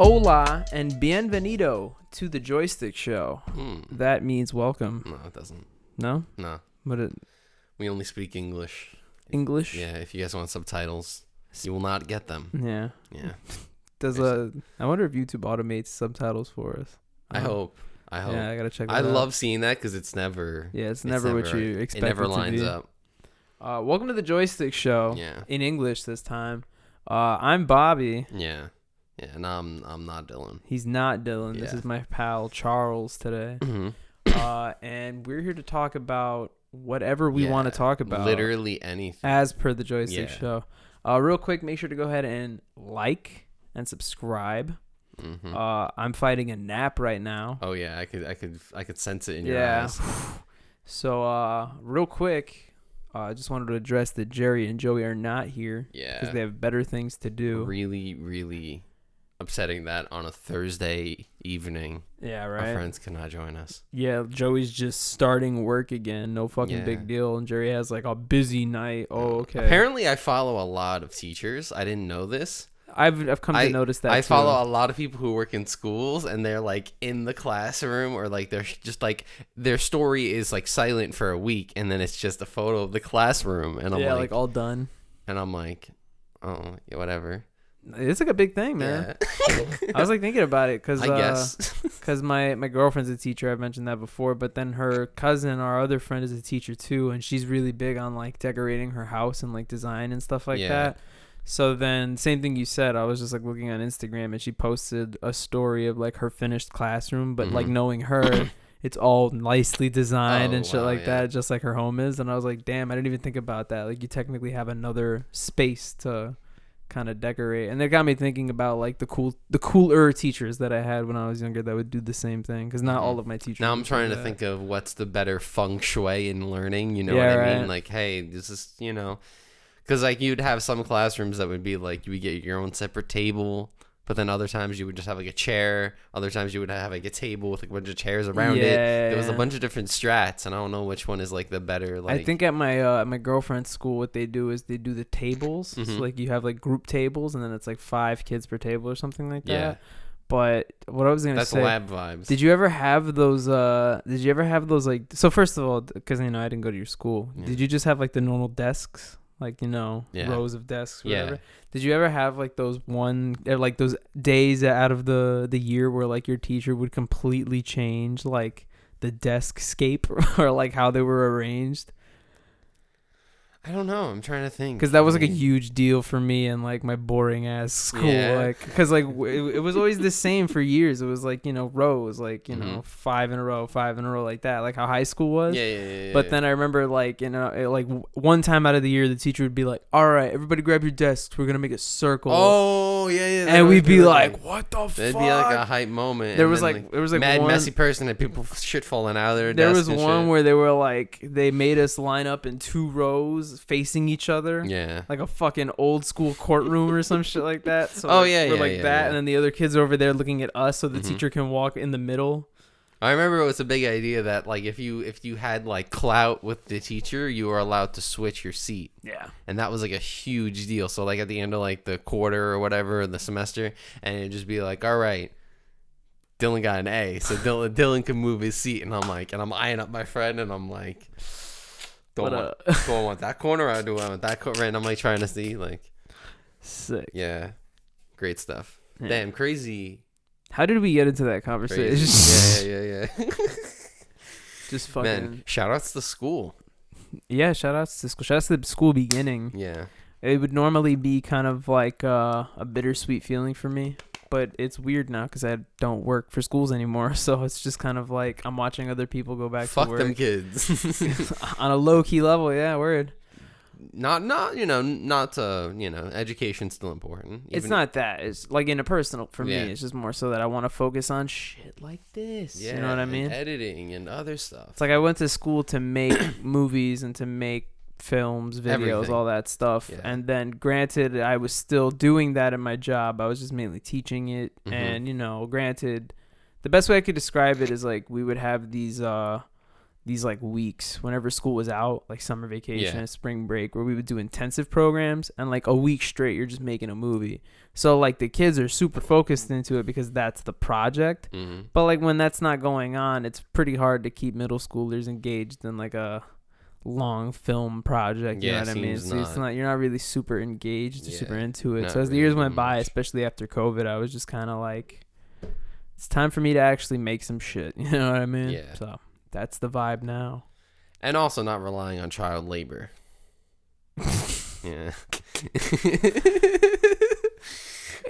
Hola and bienvenido to the Joystick Show. That means welcome. No, it doesn't. No? No. But We only speak English. English? Yeah, if you guys want subtitles, you will not get them. Yeah. Yeah. I wonder if YouTube automates subtitles for us. I hope. Yeah, I gotta check that I out. love seeing that because it's never... Yeah, it's never what you expect it never lines to be. up. Welcome to the Joystick Show. Yeah. In English this time. I'm Bobby. Yeah. Yeah, and I'm not Dylan. He's not Dylan. Yeah. This is my pal Charles today. Mm-hmm. And we're here to talk about whatever we want to talk about. Literally anything. As per the Joystick Show. Real quick, make sure to go ahead and like and subscribe. Mm-hmm. I'm fighting a nap right now. Oh yeah, I could sense it in your eyes. So real quick, I just wanted to address that Jerry and Joey are not here. Yeah. Because they have better things to do. Really, really upsetting that on a Thursday evening. Yeah, right. Our friends cannot join us. Yeah, Joey's just starting work again. No fucking big deal. And Jerry has like a busy night. Oh, okay. Apparently, I follow a lot of teachers. I didn't know this. I've come to notice that I too. follow a lot of people who work in schools, and they're like in the classroom, or like they're just like their story is like silent for a week, and then it's just a photo of the classroom, and I'm like all done. And I'm like, oh, yeah, whatever. It's like a big thing, man. Yeah. I was like thinking about it because I guess because my girlfriend's a teacher. I've mentioned that before, but then her cousin, our other friend, is a teacher too, and she's really big on like decorating her house and like design and stuff like that. So then, same thing you said. I was just like looking on Instagram, and she posted a story of like her finished classroom, but like knowing her, it's all nicely designed and shit like that, just like her home is. And I was like, damn, I didn't even think about that. Like you technically have another space to kind of decorate, and it got me thinking about like the cooler teachers that I had when I was younger that would do the same thing, because not all of my teachers. Now I'm trying to think of what's the better feng shui in learning. You know what I mean? Like, hey, this is because like you'd have some classrooms that would be like you would get your own separate table, but then other times you would just have like a chair. Other times you would have like a table with like a bunch of chairs around it. There was a bunch of different strats, and I don't know which one is like the better. Like, I think at my girlfriend's school, what they do is they do the tables. So like you have like group tables, and then it's like 5 kids per table or something like that. Yeah. But what I was gonna say, that's lab vibes. Did you ever have those? Like? So first of all, because I didn't go to your school. Yeah. Did you just have like the normal desks? Like, rows of desks, whatever. Yeah. Did you ever have like those those days out of the year where like your teacher would completely change like the desk scape or like how they were arranged? I don't know. I'm trying to think. Because that was like a huge deal for me in like my boring ass school. Yeah. Like, because like it was always the same for years. It was like, rows, like, 5 in a row, like that, like how high school was. Yeah. But then I remember like, like one time out of the year, the teacher would be like, all right, everybody grab your desks. We're going to make a circle. Oh, yeah. And we'd be like, what the fuck? That'd be like a hype moment. There was like mad messy person and people shit falling out of their desks. There was one where they were like, they made us line up in 2 rows facing each other, like a fucking old school courtroom or some shit like that. So we're that, and then the other kids are over there looking at us, so the teacher can walk in the middle. I remember it was a big idea that like if you had like clout with the teacher, you were allowed to switch your seat. Yeah, and that was like a huge deal. So like at the end of like the quarter or whatever, the semester, and it'd just be like, all right, Dylan got an A, so Dylan can move his seat, and I'm eyeing up my friend, and I'm like, do I want that corner or do I want that corner? And I'm like trying to see like, sick. Yeah, great stuff. Yeah. Damn, crazy. How did we get into that conversation? Yeah. Just fucking. Man, shout outs to school. Yeah, shout outs to school. Shout outs to the school beginning. Yeah. It would normally be kind of like a bittersweet feeling for me. But it's weird now because I don't work for schools anymore. So it's just kind of like I'm watching other people go back to work. Fuck them kids. On a low-key level, yeah, word. Education's still important. It's not that. It's like in a personal, for me, it's just more so that I want to focus on shit like this. Yeah, you know what I mean? And editing and other stuff. It's like I went to school to make movies and to make films, videos, everything. All that stuff. Yeah. And then granted, I was still doing that in my job. I was just mainly teaching it. And, granted, the best way I could describe it is like we would have these these like weeks whenever school was out, like summer vacation and Yeah. spring break, where we would do intensive programs, and like a week straight you're just making a movie. So like the kids are super focused into it because that's the project. Mm-hmm. But like when that's not going on, it's pretty hard to keep middle schoolers engaged in like a long film project. You know what I mean? So it's not, you're not really super engaged or super into it. So as the years went by, especially after COVID, I was just kind of like, it's time for me to actually make some shit. You know what I mean? Yeah. So that's the vibe now. And also not relying on child labor. Yeah.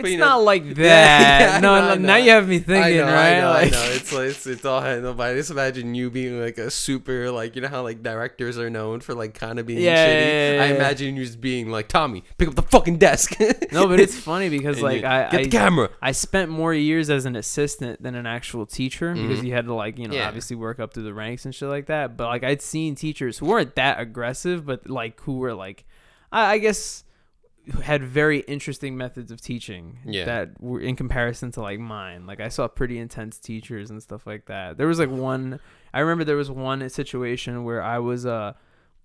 It's not like that. Yeah, no, now you have me thinking, right? I know. It's all handled by. I just imagine you being like a super, like, you know how like directors are known for like kind of being shitty. I imagine you just being like, Tommy, pick up the fucking desk. No, but it's funny because like get the camera. I spent more years as an assistant than an actual teacher because you had to like, you know, obviously work up through the ranks and shit like that. But like I'd seen teachers who weren't that aggressive, but like who were like, I guess, had very interesting methods of teaching that were in comparison to like mine. Like I saw pretty intense teachers and stuff like that. There was like I remember there was one situation where I was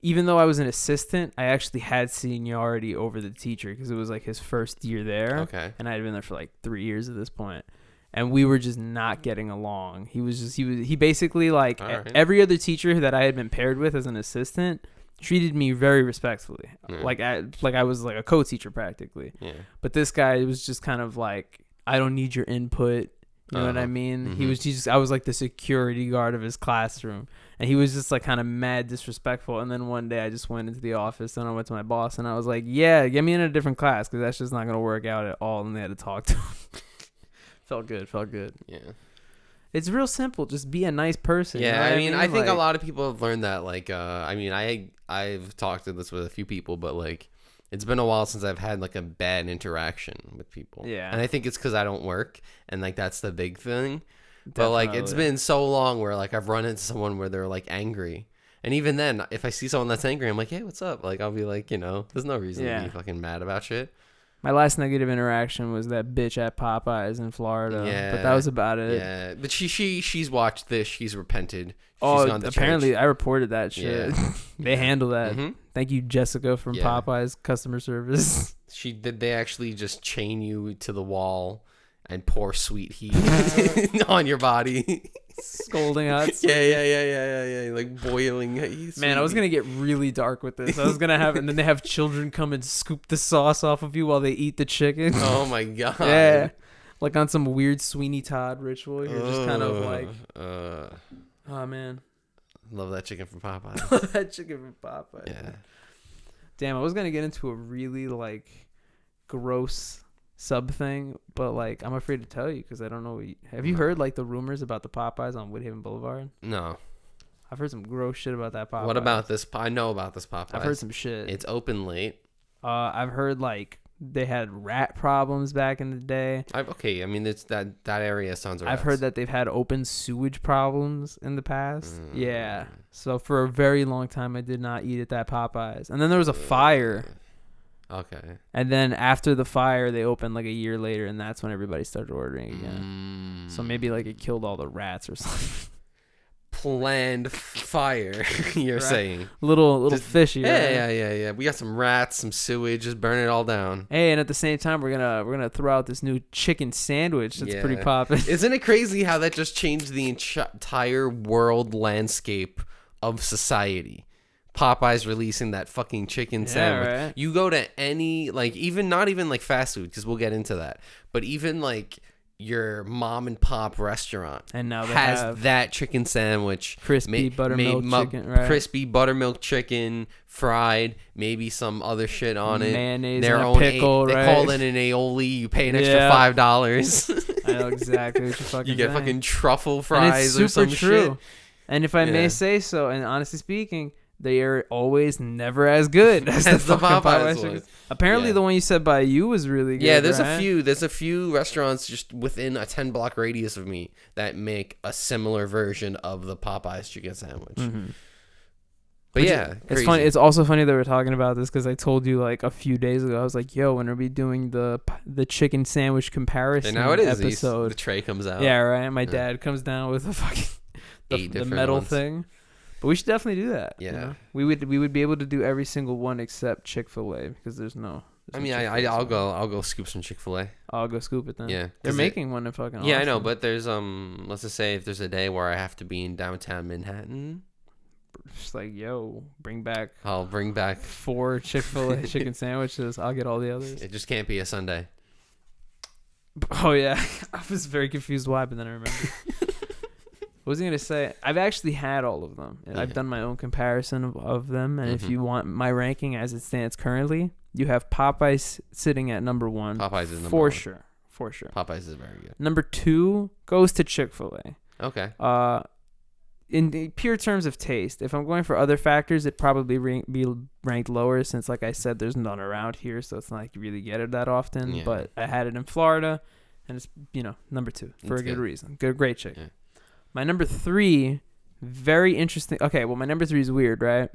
even though I was an assistant, I actually had seniority over the teacher because it was like his first year there. Okay. And I had been there for like 3 years at this point. And we were just not getting along. He basically like every other teacher that I had been paired with as an assistant treated me very respectfully, like I was like a co-teacher practically. Yeah. But this guy was just kind of like, I don't need your input. You know what I mean? Mm-hmm. I was like the security guard of his classroom, and he was just like kind of mad disrespectful. And then one day I just went into the office and I went to my boss and I was like, yeah, get me in a different class because that's just not gonna work out at all. And they had to talk to him. Felt good. Yeah. It's real simple. Just be a nice person. Yeah, you know I think like, a lot of people have learned that. Like, I've talked to this with a few people, but like, it's been a while since I've had like a bad interaction with people. Yeah, and I think it's because I don't work, and like that's the big thing. Definitely. But like, it's been so long where like I've run into someone where they're like angry, and even then, if I see someone that's angry, I'm like, hey, what's up? Like, I'll be like, you know, there's no reason to be fucking mad about shit. My last negative interaction was that bitch at Popeyes in Florida. Yeah, but that was about it. Yeah, but she's watched this. She's repented. She's gone to apparently church. I reported that shit. Yeah. They handle that. Mm-hmm. Thank you, Jessica from Popeyes customer service. They actually just chain you to the wall and pour sweet heat on your body. Scolding hot. Yeah. Like boiling. Man, I was gonna get really dark with this. I was gonna have, and then they have children come and scoop the sauce off of you while they eat the chicken. Oh my god. Yeah, like on some weird Sweeney Todd ritual. You're just kind of like, oh man, love that chicken from Popeyes. Love that chicken from Popeyes. Yeah. Damn, I was gonna get into a really like gross sub thing, but like I'm afraid to tell you because I don't know. Have you heard like the rumors about the Popeyes on Woodhaven Boulevard? No. I've heard some gross shit about that Popeyes. What about this? I know about this Popeyes. I've heard some shit. It's open late. I've heard like they had rat problems back in the day. Okay, I mean it's that area sounds. I've heard that they've had open sewage problems in the past. Yeah. So for a very long time, I did not eat at that Popeyes, and then there was a fire. Okay. And then after the fire, they opened like a year later, and that's when everybody started ordering again. So maybe like it killed all the rats or something. Planned fire, you're saying? Little fishy. Yeah. We got some rats, some sewage. Just burn it all down. Hey, and at the same time, we're gonna throw out this new chicken sandwich that's pretty poppin'. Isn't it crazy how that just changed the entire world landscape of society? Popeyes releasing that fucking chicken sandwich. Right. You go to any, like, even not even like fast food, because we'll get into that, but even like your mom and pop restaurant and now has that chicken sandwich, crispy buttermilk chicken, right? Crispy buttermilk chicken, fried, maybe some other shit on it, mayonnaise, their and own pickle, right? They call it an aioli. You pay an extra $5. I know exactly what you're fucking. You get saying. Fucking truffle fries or some true. Shit. And if I may say so, and honestly speaking, they are always never as good as the Popeyes chickens. Apparently, the one you said by you was really good. Yeah, there's a few restaurants just within a 10-block radius of me that make a similar version of the Popeyes chicken sandwich. Mm-hmm. But it's funny. It's also funny that we're talking about this because I told you like a few days ago. I was like, "Yo, when are we doing the chicken sandwich comparison?" And now it is episode. The tray comes out. Yeah, right. My dad comes down with a fucking the metal thing. We should definitely do that. Yeah. You know? We would be able to do every single one except Chick-fil-A because there's no. I mean, I'll go scoop some Chick-fil-A. I'll go scoop it then. Yeah, they're making one in fucking. Yeah, Austin. I know, but there's let's just say if there's a day where I have to be in downtown Manhattan, just like I'll bring back 4 Chick-fil-A chicken sandwiches. I'll get all the others. It just can't be a Sunday. Oh yeah, I was very confused why, but then I remembered. What was I gonna say? I've actually had all of them, and I've done my own comparison of them. And if you want my ranking as it stands currently, you have Popeyes sitting at number 1. Popeyes is number 1 for sure. Popeyes is very good. Number 2 goes to Chick-fil-A. Okay. In the pure terms of taste, if I'm going for other factors, it'd probably be ranked lower since, like I said, there's none around here, so it's not like you really get it that often. Yeah. But I had it in Florida, and it's number 2 for a good reason. Great chicken. Yeah. My number 3, very interesting. Okay, well my number 3 is weird, right?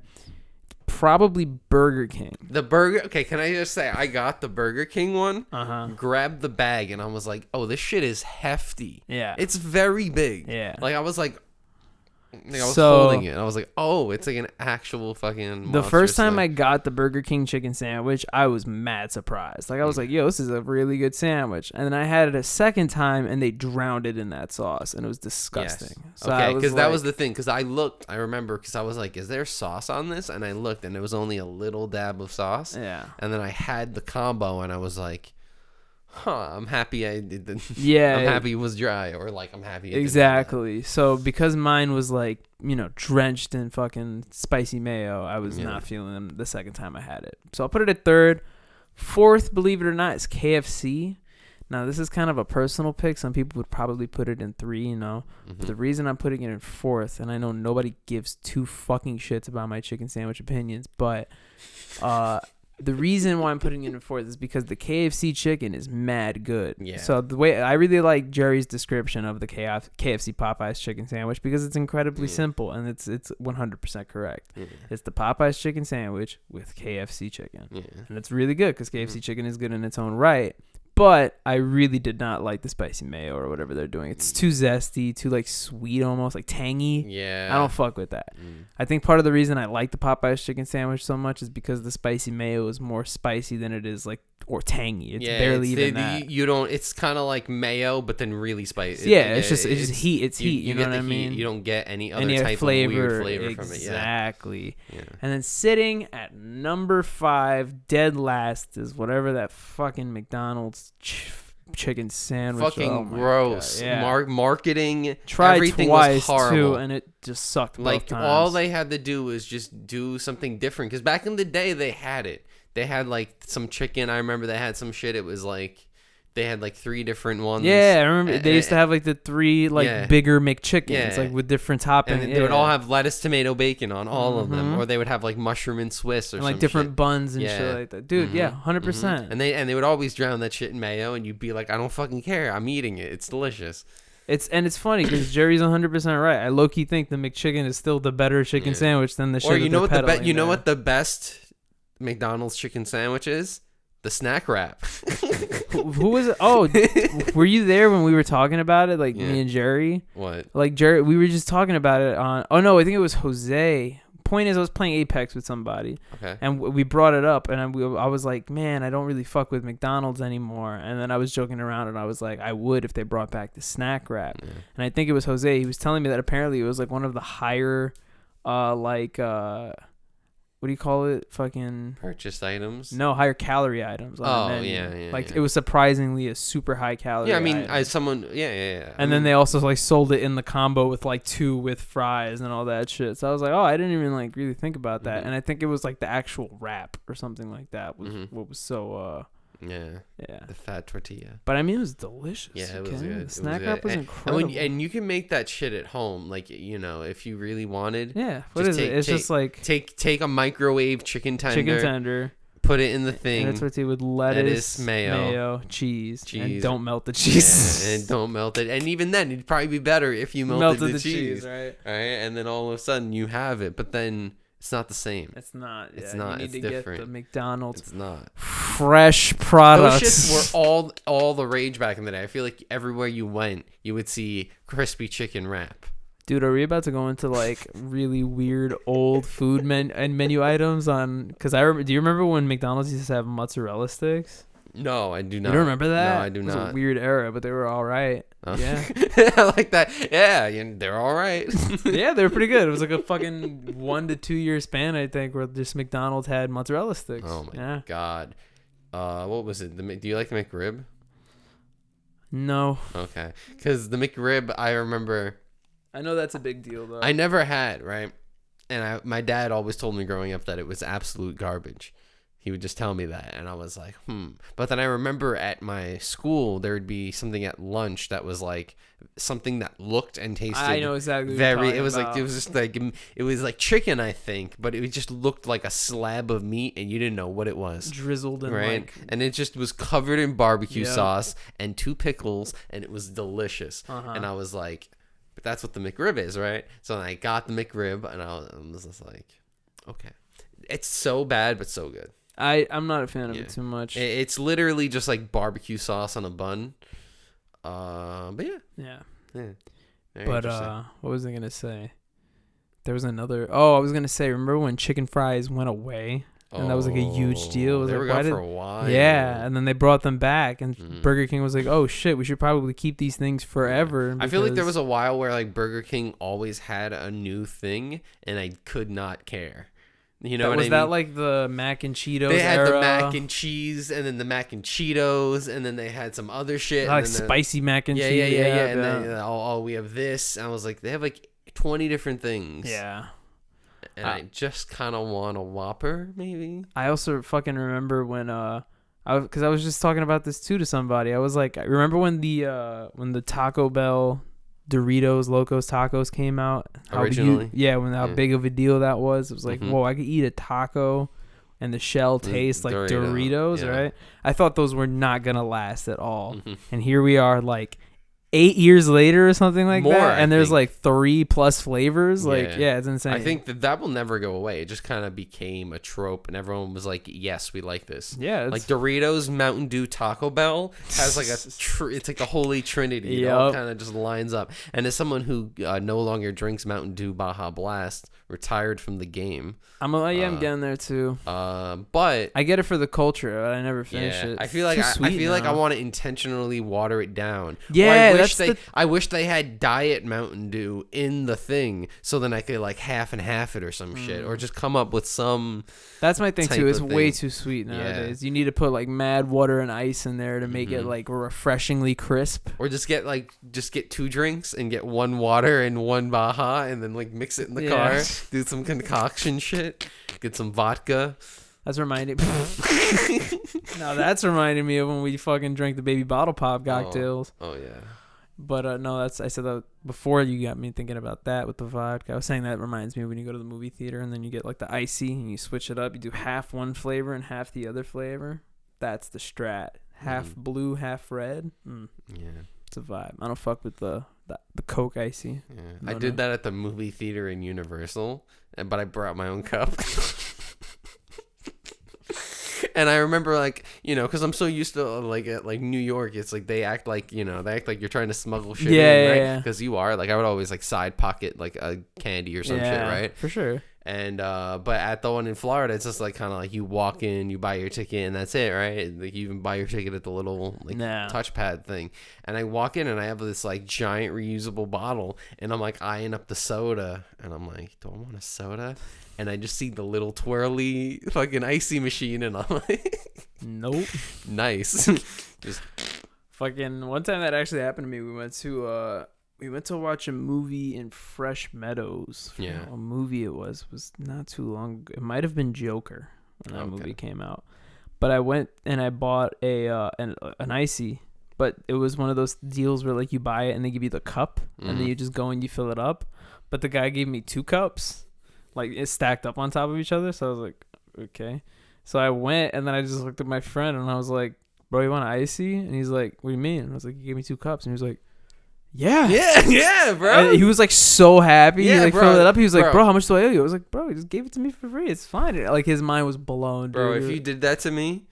Probably Burger King. Okay, can I just say I got the Burger King one, grabbed the bag, and I was like, oh, this shit is hefty. Yeah. It's very big. Yeah. Like I was holding it, and I was like, oh, it's like an actual fucking The first time I got the Burger King chicken sandwich, I was mad surprised. Like I was like, yo, this is a really good sandwich. And then I had it a second time, and they drowned it in that sauce, and it was disgusting. Yes. So okay, because that was the thing. Because I remember, because I was like, is there sauce on this? And I looked, and there was only a little dab of sauce. Yeah. And then I had the combo, and I was like, I'm happy I did the I'm happy it was dry, or like I'm happy exactly. So because mine was like drenched in fucking spicy mayo, I was not feeling them the second time I had it. So I'll put it at 3rd. 4th, believe it or not, is KFC. Now this is kind of a personal pick. Some people would probably put it in 3, But the reason I'm putting it in 4th, and I know nobody gives 2 fucking shits about my chicken sandwich opinions, but the reason why I'm putting it in 4th is because the KFC chicken is mad good. Yeah. So the way I really like Jerry's description of the KFC Popeyes chicken sandwich because it's incredibly simple and it's 100% correct. Yeah. It's the Popeyes chicken sandwich with KFC chicken. Yeah. And it's really good because KFC chicken is good in its own right. But I really did not like the spicy mayo or whatever they're doing. It's too zesty, too like sweet almost, like tangy. Yeah. I don't fuck with that. I think part of the reason I like the Popeyes chicken sandwich so much is because the spicy mayo is more spicy than it is like or tangy. It's barely even that. You don't. It's kind of like mayo, but then really spicy. It's just heat. It's heat. You know what I mean? You don't get any other type of weird flavor from it. Exactly. Yeah. And then sitting at number 5, dead last, is whatever that fucking McDonald's chicken sandwich. Fucking gross. Yeah. Marketing. Tried everything twice was horrible. Too, and it just sucked. Like both times. all they had to do was just do something different. Because back in the day, they had it. They had like some chicken. I remember they had some shit. It was like they had like 3 different ones. Yeah, I remember they used to have like the 3 like bigger McChickens, like with different toppings. And they would all have lettuce, tomato, bacon on all of them, or they would have like mushroom and Swiss or and like some different shit. buns and shit like that. Dude, 100%. And they would always drown that shit in mayo, and you'd be like, I don't fucking care. I'm eating it. It's delicious. It's funny because Jerry's 100% right. I low key think the McChicken is still the better chicken sandwich than the shit. Or you know what the best McDonald's chicken sandwich is? The snack wrap. Who was it? Oh, were you there when we were talking about it? Like me and Jerry? What? Like Jerry, we were just talking about it on. Oh no, I think it was Jose. Point is, I was playing Apex with somebody, and we brought it up, and I was like, man, I don't really fuck with McDonald's anymore. And then I was joking around, and I was like, I would if they brought back the snack wrap. Yeah. And I think it was Jose. He was telling me that apparently it was like one of the higher, what do you call it? Fucking purchased items? No, higher calorie items. On the menu. Yeah. Like it was surprisingly a super high calorie. Yeah, I mean, item. And then they also like sold it in the combo with like 2 with fries and all that shit. So I was like, oh, I didn't even like really think about that. And I think it was like the actual wrap or something like that was what was so. The fat tortilla. But I mean, it was delicious. Yeah, it was good. The snack wrap was incredible. And you can make that shit at home, like if you really wanted. Yeah. What is it? It's just like take a microwave chicken tender. Put it in the thing. And a tortilla with lettuce, mayo, cheese, and don't melt the cheese. And don't melt it. And even then, it'd probably be better if you melted the cheese, right? All right, and then all of a sudden you have it, but then. It's not the same. It's not. It's not. You need it's to different. get the McDonald's. It's not. Fresh products. Those shits were all the rage back in the day. I feel like everywhere you went, you would see crispy chicken wrap. Dude, are we about to go into like really weird old food menu items on? Because do you remember when McDonald's used to have mozzarella sticks? No, I do not. You don't remember that? No, I do not. It was a weird era, but they were all right. Yeah. I like that. Yeah, they're all right. Yeah, they were pretty good. It was like a fucking 1 to 2 year span, I think, where just McDonald's had mozzarella sticks. Oh my god. What was it? Do you like the McRib? No. Okay, because the McRib, I remember. I know that's a big deal, though. I never had, right? And my dad always told me growing up that it was absolute garbage. He would just tell me that, and I was like, But then I remember at my school, there would be something at lunch that was like something that looked and tasted. I know exactly. It was just like it was like chicken, I think, but it just looked like a slab of meat, and you didn't know what it was. Drizzled in right, and it just was covered in barbecue sauce and 2 pickles, and it was delicious. And I was like, but that's what the McRib is, right? So I got the McRib, and I was just like, okay, it's so bad but so good. I'm not a fan of it too much. It's literally just like barbecue sauce on a bun. But yeah. But what was I gonna say? There was another. Oh, I was gonna say. Remember when chicken fries went away, and that was like a huge deal? It was they like, were gone for a while. Yeah, and then they brought them back, and Burger King was like, "Oh shit, we should probably keep these things forever." I feel like there was a while where like Burger King always had a new thing, and I could not care. You know what I mean? Was that like the mac and Cheetos They had era? the mac and cheese, and then the mac and Cheetos, and then they had some other shit. Like spicy mac and cheese. Yeah. And then, we have this. And I was like, they have like 20 different things. Yeah. And I just kind of want a Whopper, maybe. I also fucking remember when, because I was just talking about this too to somebody. I was like, I remember when the Taco Bell Doritos Locos Tacos came out originally. How big of a deal that was. It was like, whoa, I could eat a taco and the shell tastes like Doritos, right? I thought those were not gonna last at all, and here we are, like 8 years later or something like that, and there's like 3+ flavors. Like, it's insane. I think that will never go away. It just kind of became a trope, and everyone was like, "Yes, we like this." Yeah, like Doritos, Mountain Dew, Taco Bell has like it's like the holy trinity. It all kind of just lines up. And as someone who no longer drinks Mountain Dew Baja Blast, retired from the game, I'm getting there too. But I get it for the culture, but I never finish it. I feel like I want to intentionally water it down. Yeah. I wish they had Diet Mountain Dew in the thing, so then I could like half and half it or some shit, or just come up with some. That's my thing too. It's way too sweet nowadays. You need to put like mad water and ice in there to make it like refreshingly crisp. Or just get 2 drinks and get 1 water and 1 Baja, and then like mix it in the car. Do some concoction shit. Get some vodka. That's reminding me of when we fucking drank the baby bottle pop cocktails. Oh yeah. But no, I said that before you got me thinking about that with the vodka. I was saying that reminds me of when you go to the movie theater and then you get like the icy and you switch it up. You do half one flavor and half the other flavor. That's the strat. Half blue, half red. Yeah. It's a vibe. I don't fuck with the Coke icy. Yeah. I did that at the movie theater in Universal, but I brought my own cup. And I remember, like, because I'm so used to, like, at, like, New York, it's like they act like you're trying to smuggle shit in, right? Because you are. Like, I would always, like, side pocket, like, a candy or some shit, right? For sure. And, but at the one in Florida, it's just, like, kind of like you walk in, you buy your ticket, and that's it, right? Like, you even buy your ticket at the little, like, touchpad thing. And I walk in, and I have this, like, giant reusable bottle, and I'm, like, eyeing up the soda, and I'm like, do I want a soda? And I just see the little twirly fucking icy machine, and I'm like, nope. Nice. Just fucking one time that actually happened to me. We went to watch a movie in Fresh Meadows. Yeah. A movie it was not too long ago. It might have been Joker when that movie came out. But I went and I bought an icy, but it was one of those deals where like you buy it and they give you the cup and then you just go and you fill it up. But the guy gave me 2 cups. Like, it's stacked up on top of each other. So I was like, okay. So I went, and then I just looked at my friend, and I was like, bro, you want an icy? And he's like, what do you mean? And I was like, you gave me 2 cups. And he was like, Yeah, bro. And he was like so happy. Yeah, he like bro. filled it up. He was like, bro, how much do I owe you? I was like, bro, he just gave it to me for free. It's fine. Like his mind was blown, bro. dude. If you did that to me,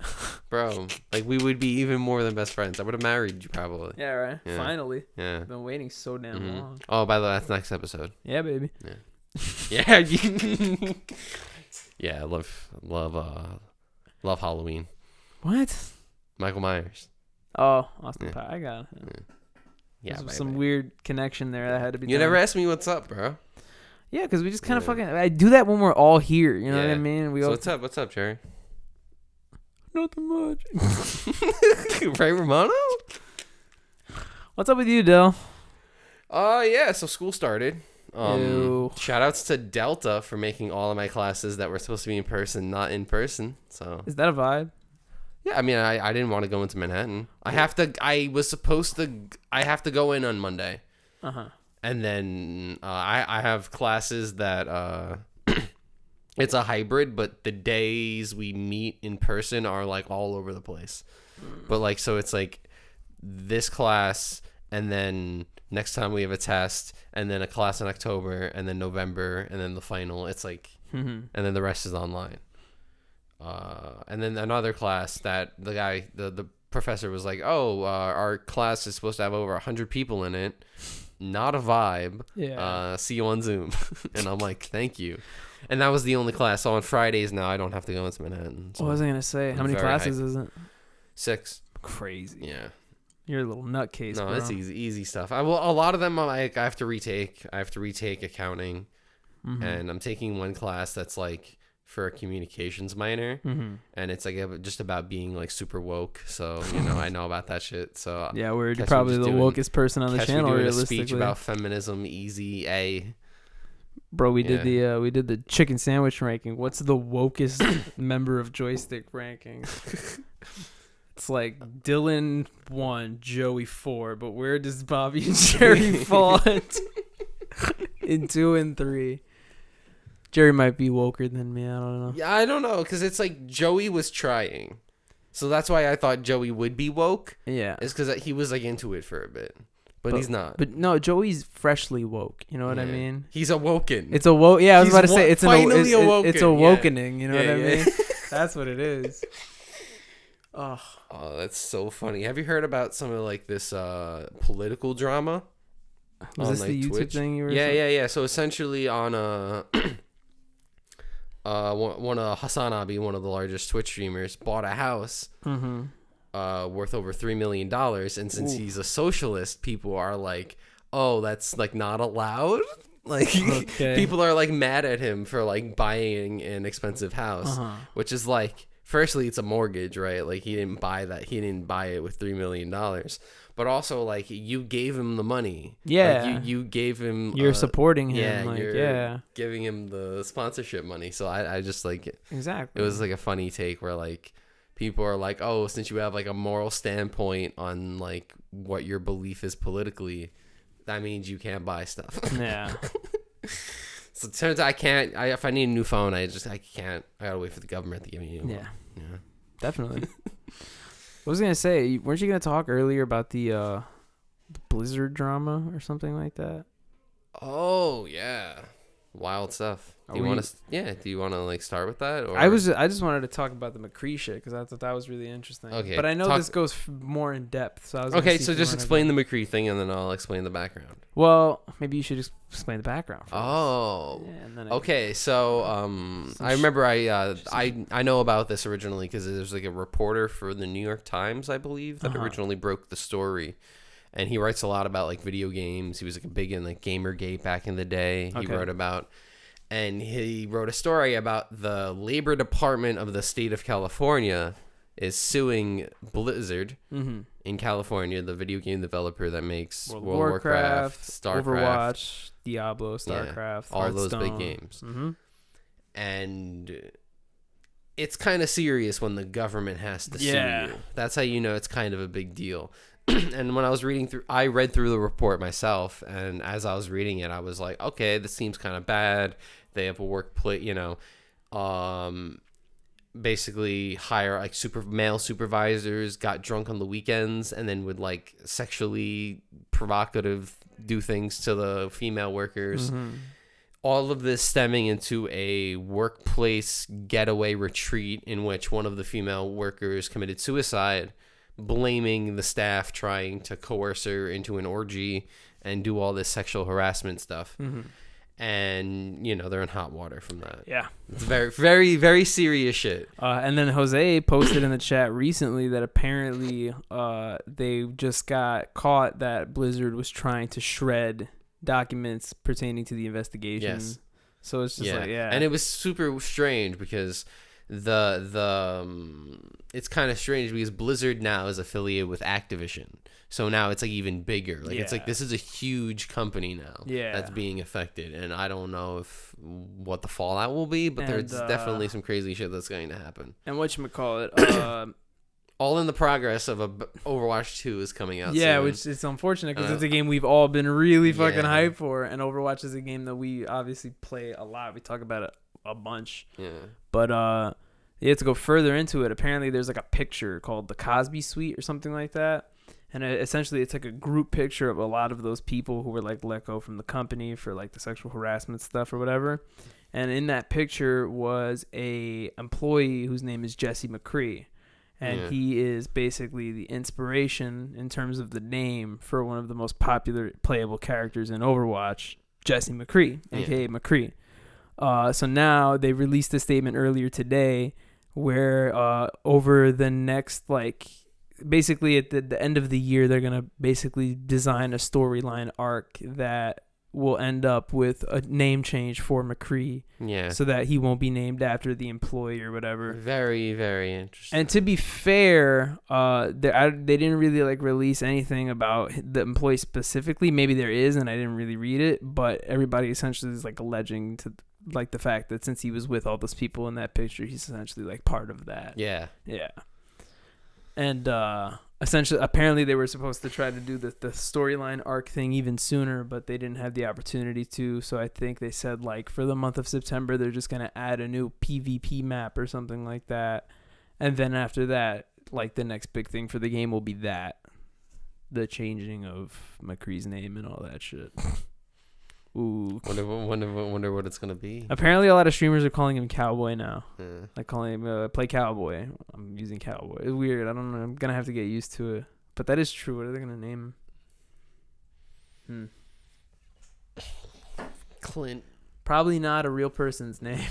bro, like we would be even more than best friends. I would have married you probably. Yeah, right. Yeah. Finally. Yeah. I've been waiting so damn long. Oh, by the way, that's next episode. Yeah, baby. Yeah. Yeah. I love Halloween. What? Michael Myers. Oh, Austin Powers. I got it. Yeah, There's some weird connection there that had to be You done. never asked me what's up, bro. Yeah, because we just kind of fucking... I do that when we're all here. You know what I Yeah. mean? We So all what's up? What's up, Jerry? Nothing much. Ray Romano? What's up with you, Dill? Yeah, so school started. Ew. Shout outs to Delta for making all of my classes that were supposed to be in person not in person. So Is that a vibe? yeah, I mean, I didn't want to go into Manhattan. I have to go in on Monday. Uh-huh. And then I have classes that it's a hybrid, but the days we meet in person are like all over the place. But like, so it's like this class, and then next time we have a test, and then a class in October, and then November, and then the final. It's like, and then the rest is online. And then another class that the professor was like, oh, our class is supposed to have over 100 people in it. Not a vibe. Yeah. See you on Zoom. And I'm like, thank you. And that was the only class. So on Fridays now, I don't have to go into Manhattan. So What was I going to say? How many classes is it? 6. Crazy. Yeah. You're a little nutcase, No, bro. it's easy stuff. A lot of them I have to retake. I have to retake accounting. And I'm taking one class that's like for a communications minor, and it's like just about being like super woke. So I know about that shit. So yeah, you're probably the wokest person on the channel. Doing Realistically, a speech about feminism, easy A. Bro, we did the chicken sandwich ranking. What's the wokest member of Joystick rankings? It's like Dylan 1, Joey 4, but where does Bobby and Jerry fall in 2 and 3? Jerry might be woker than me. I don't know. Yeah, I don't know, because it's like Joey was trying. So that's why I thought Joey would be woke. Yeah. It's because he was like into it for a bit. But he's not. But no, Joey's freshly woke. You know what I mean? He's awoken. It's a woke. Yeah, I was about to say it's finally awoken. It's awakening. You know what I mean? That's what it is. Oh, that's so funny. Have you heard about some of like this political drama? Was this like the YouTube Twitch? thing you were? Yeah. So essentially on one of Hassan Abi, one of the largest Twitch streamers, bought a house worth over $3 million, and since he's a socialist, people are like, "Oh, that's like not allowed." Like people are like mad at him for like buying an expensive house, which is like, firstly, it's a mortgage, right? Like he didn't buy that. He didn't buy it with $3 million. But also, like, you gave him the money. Yeah. Like, you gave him... You're supporting him. Yeah, like, you're giving him the sponsorship money. So I just, like... Exactly. It was, like, a funny take where, like, people are like, oh, since you have, like, a moral standpoint on, like, what your belief is politically, that means you can't buy stuff. Yeah. So it turns out I can't... if I need a new phone, I can't. I gotta wait for the government to give me a new one. Yeah. Definitely. I was gonna say, weren't you gonna talk earlier about the Blizzard drama or something like that? Oh yeah, wild stuff. Do you want to? Yeah. Do you want to like start with that? Or? I just wanted to talk about the McCree shit because I thought that was really interesting. Okay. But I know this goes more in depth. So I was okay. So just explain the McCree thing, and then I'll explain the background. Well, maybe you should explain the background first. Oh. Yeah, and then okay. So I remember I know about this originally because there's like a reporter for the New York Times, I believe, that originally broke the story. And he writes a lot about like video games. He was like big in like Gamergate back in the day. He wrote about, and he wrote a story about the Labor Department of the state of California is suing Blizzard in California, the video game developer that makes World of Warcraft, StarCraft, Overwatch, Diablo, StarCraft, all those big games. And it's kind of serious when the government has to sue you. That's how you know it's kind of a big deal. And when I was I read through the report myself, and as I was reading it, I was like, okay, this seems kind of bad. They have a workplace, basically hire like male supervisors, got drunk on the weekends, and then would like sexually provocative do things to the female workers. All of this stemming into a workplace getaway retreat in which one of the female workers committed suicide, blaming the staff trying to coerce her into an orgy and do all this sexual harassment stuff. And, you know, they're in hot water from that. Yeah. It's very, very, very serious shit. And then Jose posted in the chat recently that apparently they just got caught that Blizzard was trying to shred documents pertaining to the investigation. Yes. So it's just And it was super strange because it's kind of strange because Blizzard now is affiliated with Activision. So now it's like even bigger. Like it's like this is a huge company now that's being affected, and I don't know what the fallout will be, but there's definitely some crazy shit that's going to happen. And whatchamacallit, all in the progress of Overwatch 2 is coming out soon. Which it's unfortunate because it's a game we've all been really fucking hyped for, and Overwatch is a game that we obviously play a lot. We talk about it a bunch. Yeah. But you have to go further into it. Apparently there's like a picture called the Cosby Suite or something like that. And essentially it's like a group picture of a lot of those people who were like let go from the company for like the sexual harassment stuff or whatever. And in that picture was a employee whose name is Jesse McCree. And he is basically the inspiration in terms of the name for one of the most popular playable characters in Overwatch, Jesse McCree, a.k.a. McCree. So now they released a statement earlier today where over the next, like, basically at the end of the year, they're going to basically design a storyline arc that will end up with a name change for McCree. Yeah. So that he won't be named after the employee or whatever. Very, very interesting. And to be fair, they didn't really like release anything about the employee specifically. Maybe there is, and I didn't really read it, but everybody essentially is like alleging to like the fact that since he was with all those people in that picture, he's essentially like part of that. Yeah. Yeah. And essentially, apparently they were supposed to try to do the storyline arc thing even sooner, but they didn't have the opportunity to. So I think they said, like, for the month of September, they're just going to add a new PvP map or something like that. And then after that, like, the next big thing for the game will be that. The changing of McCree's name and all that shit. Ooh. Wonder what it's gonna be. Apparently, a lot of streamers are calling him Cowboy now. Yeah. Like calling him play Cowboy. I'm using Cowboy. It's weird. I don't know. I'm gonna have to get used to it. But that is true. What are they gonna name him? Clint. Probably not a real person's name.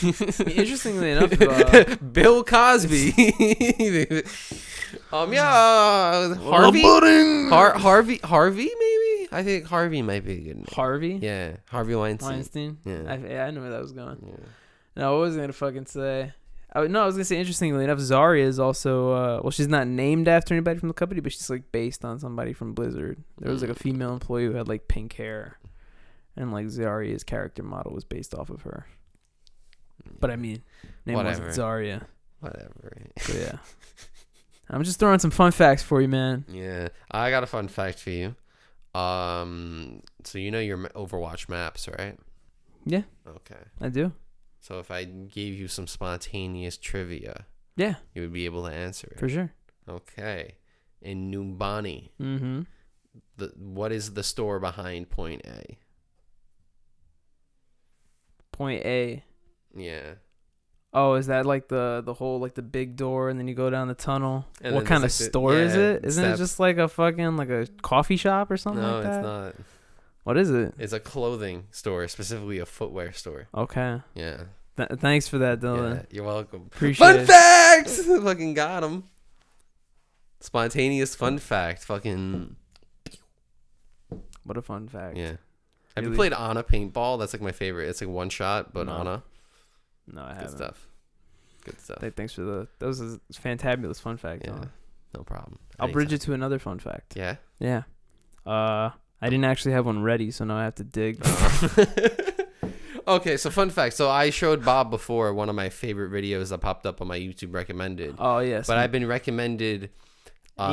Interestingly enough, Bill Cosby. Harvey maybe. I think Harvey might be a good name. Harvey? Yeah, Harvey Weinstein. Yeah, I knew where that was going. Yeah. No, what was I gonna fucking say? I was gonna say, interestingly enough, Zarya is also she's not named after anybody from the company, but she's like based on somebody from Blizzard. There was like a female employee who had like pink hair, and like Zarya's character model was based off of her. But I mean, name wasn't Zarya. Whatever. So yeah, I'm just throwing some fun facts for you, man. Yeah, I got a fun fact for you. So you know your Overwatch maps, right? Yeah. Okay. I do. So if I gave you some spontaneous trivia, yeah, you would be able to answer it. For sure. Okay. In Numbani, what is the store behind Point A? Point A. Yeah. Oh, is that like the whole like the big door and then you go down the tunnel? And what kind of store is it? Isn't it just like a fucking like a coffee shop or something like that? No, it's not. What is it? It's a clothing store, specifically a footwear store. Okay. Yeah. Thanks for that, Dylan. Yeah, you're welcome. Appreciate it. Fun facts! Fucking got him. Spontaneous fun fact. Fucking. What a fun fact. Yeah. Have you played Ana Paintball? That's like my favorite. It's like one shot, but Ana. No, I haven't. Good stuff. Thanks for that was a fantabulous fun fact. Yeah, no problem. I'll bridge it to another fun fact. Yeah? Yeah. I didn't actually have one ready, so now I have to dig. Okay, so fun fact. So I showed Bob before one of my favorite videos that popped up on my YouTube recommended. Oh, yes. But I've been recommended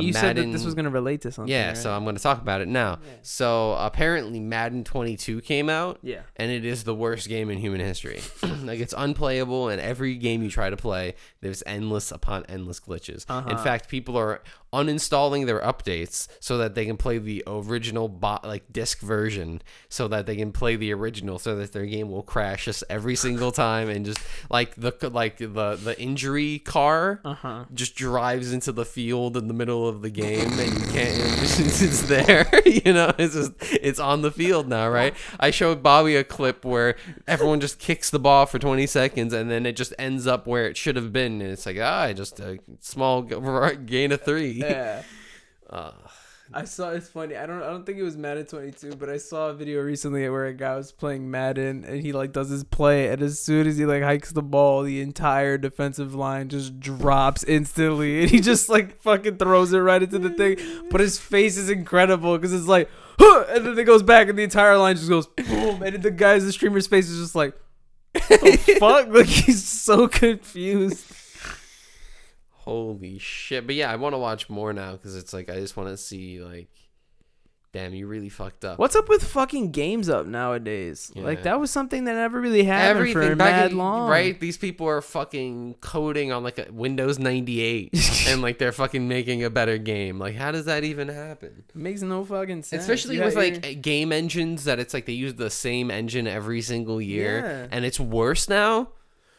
You said that this was going to relate to something. Yeah, right? so I'm going to talk about it now. Yeah. So apparently Madden 22 came out. Yeah. And it is the worst game in human history. Like, it's unplayable, and every game you try to play, there's endless upon endless glitches. In fact, people are uninstalling their updates so that they can play the original disc version, so that they can play the original, so that their game will crash just every single time, and just the injury car just drives into the field in the middle of the game, and you can't. It's there, it's on the field now, right? I showed Bobby a clip where everyone just kicks the ball for 20 seconds, and then it just ends up where it should have been, and it's like just a small gain of 3. Yeah. I saw, it's funny. I don't think it was Madden 22, but I saw a video recently where a guy was playing Madden, and he does his play, and as soon as he hikes the ball, the entire defensive line just drops instantly, and he just fucking throws it right into the thing. But his face is incredible because it's like, huh! And then it goes back, and the entire line just goes boom, and the streamer's face is just like, what the fuck? He's so confused. Holy shit. But yeah, I want to watch more now because it's I just want to see, damn, you really fucked up. What's up with fucking games up nowadays? Yeah. That was something that never really happened for mad long. Right? These people are fucking coding on a Windows 98 and they're fucking making a better game. How does that even happen? It makes no fucking sense. Especially with game engines that it's they use the same engine every single year, and it's worse now.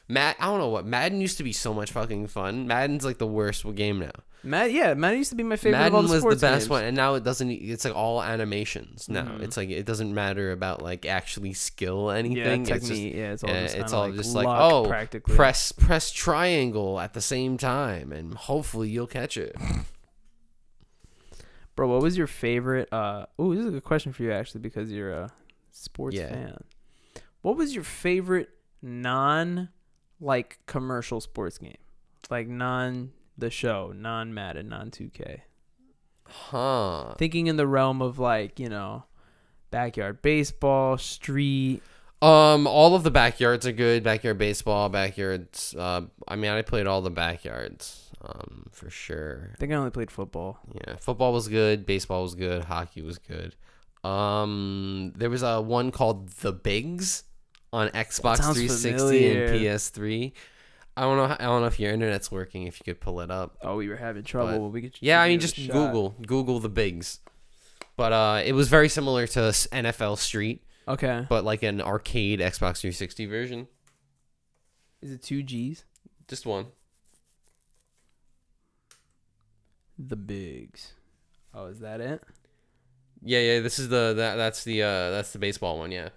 I don't know what. Madden used to be so much fucking fun. Madden's the worst game now. Madden used to be my favorite. Madden of all the was sports the best games. one, and now it doesn't. It's all animations now. It's it doesn't matter about actually skill anything. Yeah, technique. It's all just luck, practically. Press triangle at the same time, and hopefully you'll catch it. Bro, what was your favorite? This is a good question for you actually, because you're a sports fan. What was your favorite commercial sports game? Non the show, non Madden, non 2K. Thinking in the realm of backyard baseball, street. All of the backyards are good. Backyard baseball, backyards. I played all the backyards. For sure. I think I only played football. Yeah, football was good. Baseball was good. Hockey was good. There was one called The Bigs on Xbox 360 familiar. and PS3. I don't know if your internet's working. If you could pull it up. Oh, we were having trouble. We could. Just Google The Bigs. But it was very similar to NFL Street. Okay. But an arcade Xbox 360 version. Is it 2 G's? Just one. The Bigs. Oh, is that it? Yeah. This is that's the baseball one. Yeah.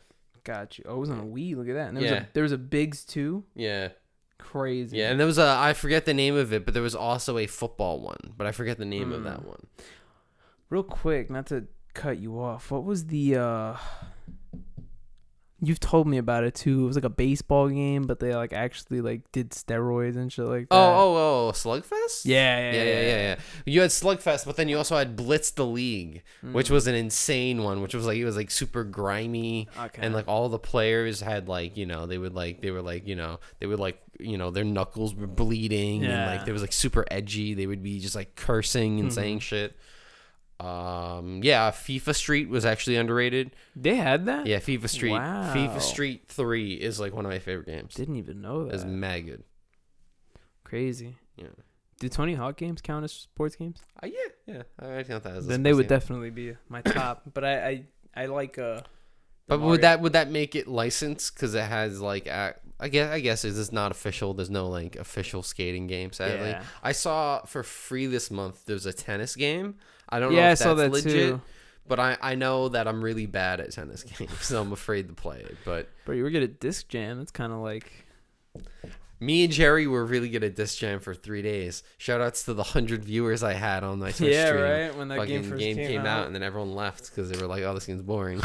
Got you. Oh, it was on a Wii. Look at that. And there was a Bigs too. Yeah. Crazy. Yeah, and there was I forget the name of it, but there was also a football one, but I forget the name of that one. Real quick, not to cut you off. What was the You've told me about it too. It was a baseball game, but they actually did steroids and shit like that. Oh, Slugfest? Yeah. You had Slugfest, but then you also had Blitz the League, which was an insane one, which was it was super grimy, and all the players had their knuckles were bleeding, and they was super edgy. They would be just cursing and saying shit. FIFA Street was actually underrated. They had that? Yeah, FIFA Street. Wow. FIFA Street 3 is one of my favorite games. Didn't even know that. It's mad good. Crazy. Yeah. Do Tony Hawk games count as sports games? Yeah. I count that as. Then they would definitely be my top. But I like But would that make it licensed? Because it has I guess it's not official. There's no official skating game. Sadly, I saw for free this month. There's a tennis game. I don't know if that's legit, too. But I know that I'm really bad at tennis games, so I'm afraid to play it. But you were good at Disc Jam. It's kind of me and Jerry were really good at Disc Jam for 3 days. Shout outs to the 100 viewers I had on my Twitch stream. Right. When that game first came out, and then everyone left because they were like, "Oh, this game's boring."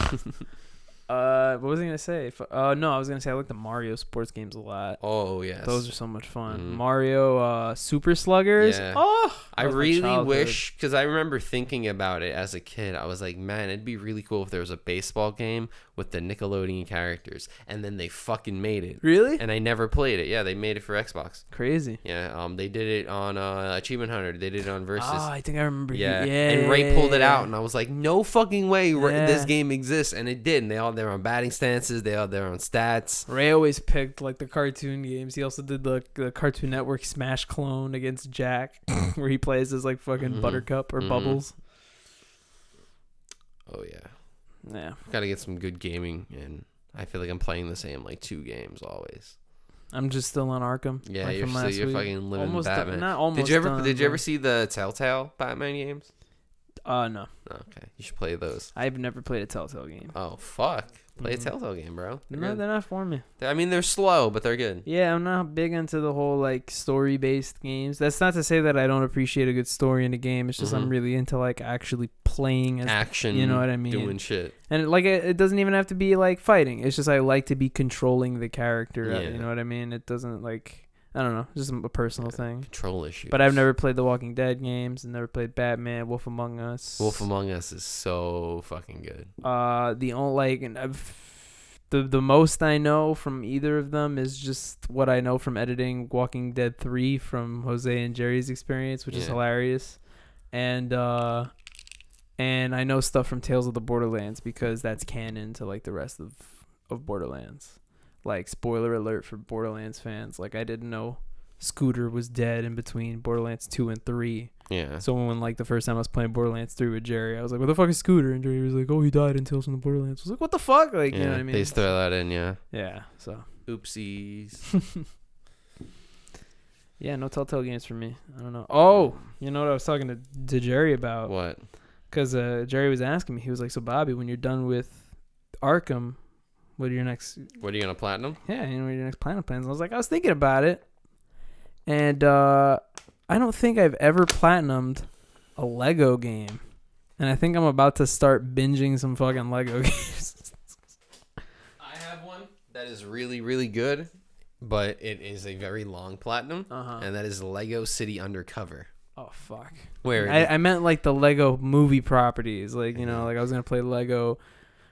What was I gonna say? No, I was gonna say I like the Mario sports games a lot. Oh yes, those are so much fun. Mario, Super Sluggers. Yeah. Oh, I really wish, because I remember thinking about it as a kid. I was like, man, it'd be really cool if there was a baseball game with the Nickelodeon characters, and then they fucking made it. Really? And I never played it. Yeah, they made it for Xbox. Crazy. Yeah. They did it on Achievement Hunter. They did it on Versus. Oh, I think I remember. Yeah. And Ray pulled it out, and I was like, no fucking way this game exists, and it did. And they're on batting stances. They're on stats. Ray always picked like the cartoon games. He also did the Cartoon Network Smash clone against Jack, where he plays as like fucking Buttercup or Bubbles. Oh yeah. Yeah. Gotta get some good gaming, and I feel like I'm playing the same like 2 games always. I'm just still on Arkham. Yeah, like you're fucking living almost Batman. Not almost. Did you ever see the Telltale Batman games? No. Okay, you should play those. I've never played a Telltale game. Oh fuck. Play a Telltale game, bro. They're not for me. I mean, they're slow, but they're good. Yeah, I'm not big into the whole like story-based games. That's not to say that I don't appreciate a good story in a game. It's just I'm really into like actually playing as action. You know what I mean? Doing shit. And like it doesn't even have to be like fighting. It's just I like to be controlling the character. Yeah. You know what I mean? It doesn't like I don't know, just a personal thing. Control issues. But I've never played the Walking Dead games and never played Batman, Wolf Among Us. Wolf Among Us is so fucking good. The only like and the most I know from either of them is just what I know from editing Walking Dead 3 from Jose and Jerry's experience, which is hilarious. And I know stuff from Tales of the Borderlands because that's canon to like the rest of Borderlands. Like, spoiler alert for Borderlands fans. Like, I didn't know Scooter was dead in between Borderlands 2 and 3. Yeah. So when like the first time I was playing Borderlands 3 with Jerry, I was like, "What the fuck is Scooter?" And Jerry was like, "Oh, he died in Tales from the Borderlands." I was like, "What the fuck?" Like, you know what I mean? They throw that in, yeah. Yeah. So. Oopsies. Yeah, no Telltale games for me. I don't know. Oh, you know what I was talking to Jerry about? What? Because Jerry was asking me. He was like, "So Bobby, when you're done with Arkham, what are your next? What are you gonna platinum? Yeah, you know, what are your next platinum plans?" I was like, I was thinking about it, and I don't think I've ever platinumed a Lego game, and I think I'm about to start binging some fucking Lego games. I have one that is really, really good, but it is a very long platinum, and that is Lego City Undercover. Oh fuck! Where I meant like the Lego movie properties, like you know, like I was gonna play Lego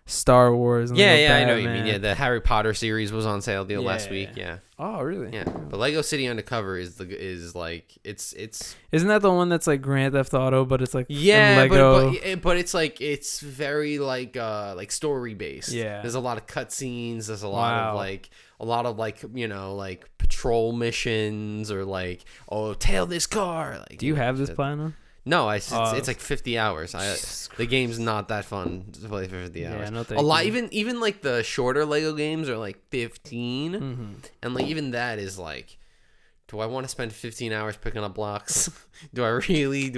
Star Wars. And yeah, I know what you mean. Yeah, the Harry Potter series was on sale last week. Yeah. Oh, really? Yeah, but Lego City Undercover is like it's. Isn't that the one that's like Grand Theft Auto, but it's like Lego? But it's like it's very like story based. Yeah. There's a lot of cutscenes. There's a lot of like you know like patrol missions or like tail this car. Like, do you have this platinum? No, it's like 50 hours. The game's not that fun to play for 50 hours. Yeah, no, even like the shorter Lego games are like 15, and like even that is like, do I want to spend 15 hours picking up blocks? Do I really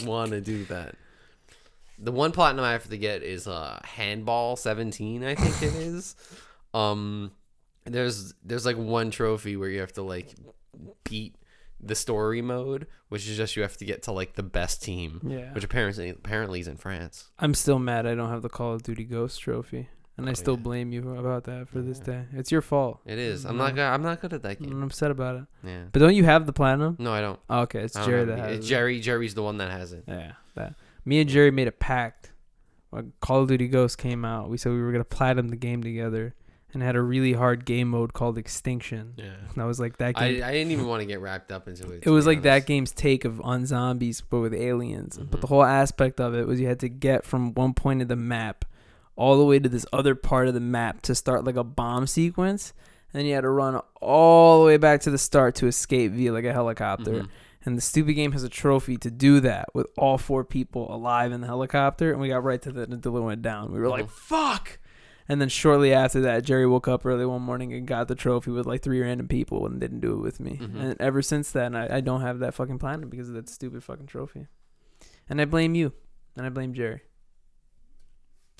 want to do that? The one platinum I have to get is Handball 17, I think it is. There's like one trophy where you have to like beat the story mode, which is just you have to get to like the best team, which apparently is in France. I'm still mad I don't have the Call of Duty Ghost trophy, and I still blame you about that for this day. It's your fault. It is. I'm not good at that game. I'm upset about it. Yeah. But don't you have the platinum? No, I don't. Oh, okay, it's Jerry that has it. Jerry's the one that has it. Yeah. That. Me and Jerry made a pact when Call of Duty Ghost came out. We said we were gonna platinum the game together. And had a really hard game mode called Extinction. Yeah. And I was like, that game. I didn't even want to get wrapped up into it. It was like that game's take on zombies, but with aliens. But the whole aspect of it was you had to get from one point of the map all the way to this other part of the map to start like a bomb sequence. And then you had to run all the way back to the start to escape via like a helicopter. And the stupid game has a trophy to do that with all 4 people alive in the helicopter. And we got right to that until it went down. We were like, fuck! And then shortly after that, Jerry woke up early one morning and got the trophy with like 3 random people and didn't do it with me. And ever since then, I don't have that fucking platinum because of that stupid fucking trophy. And I blame you. And I blame Jerry.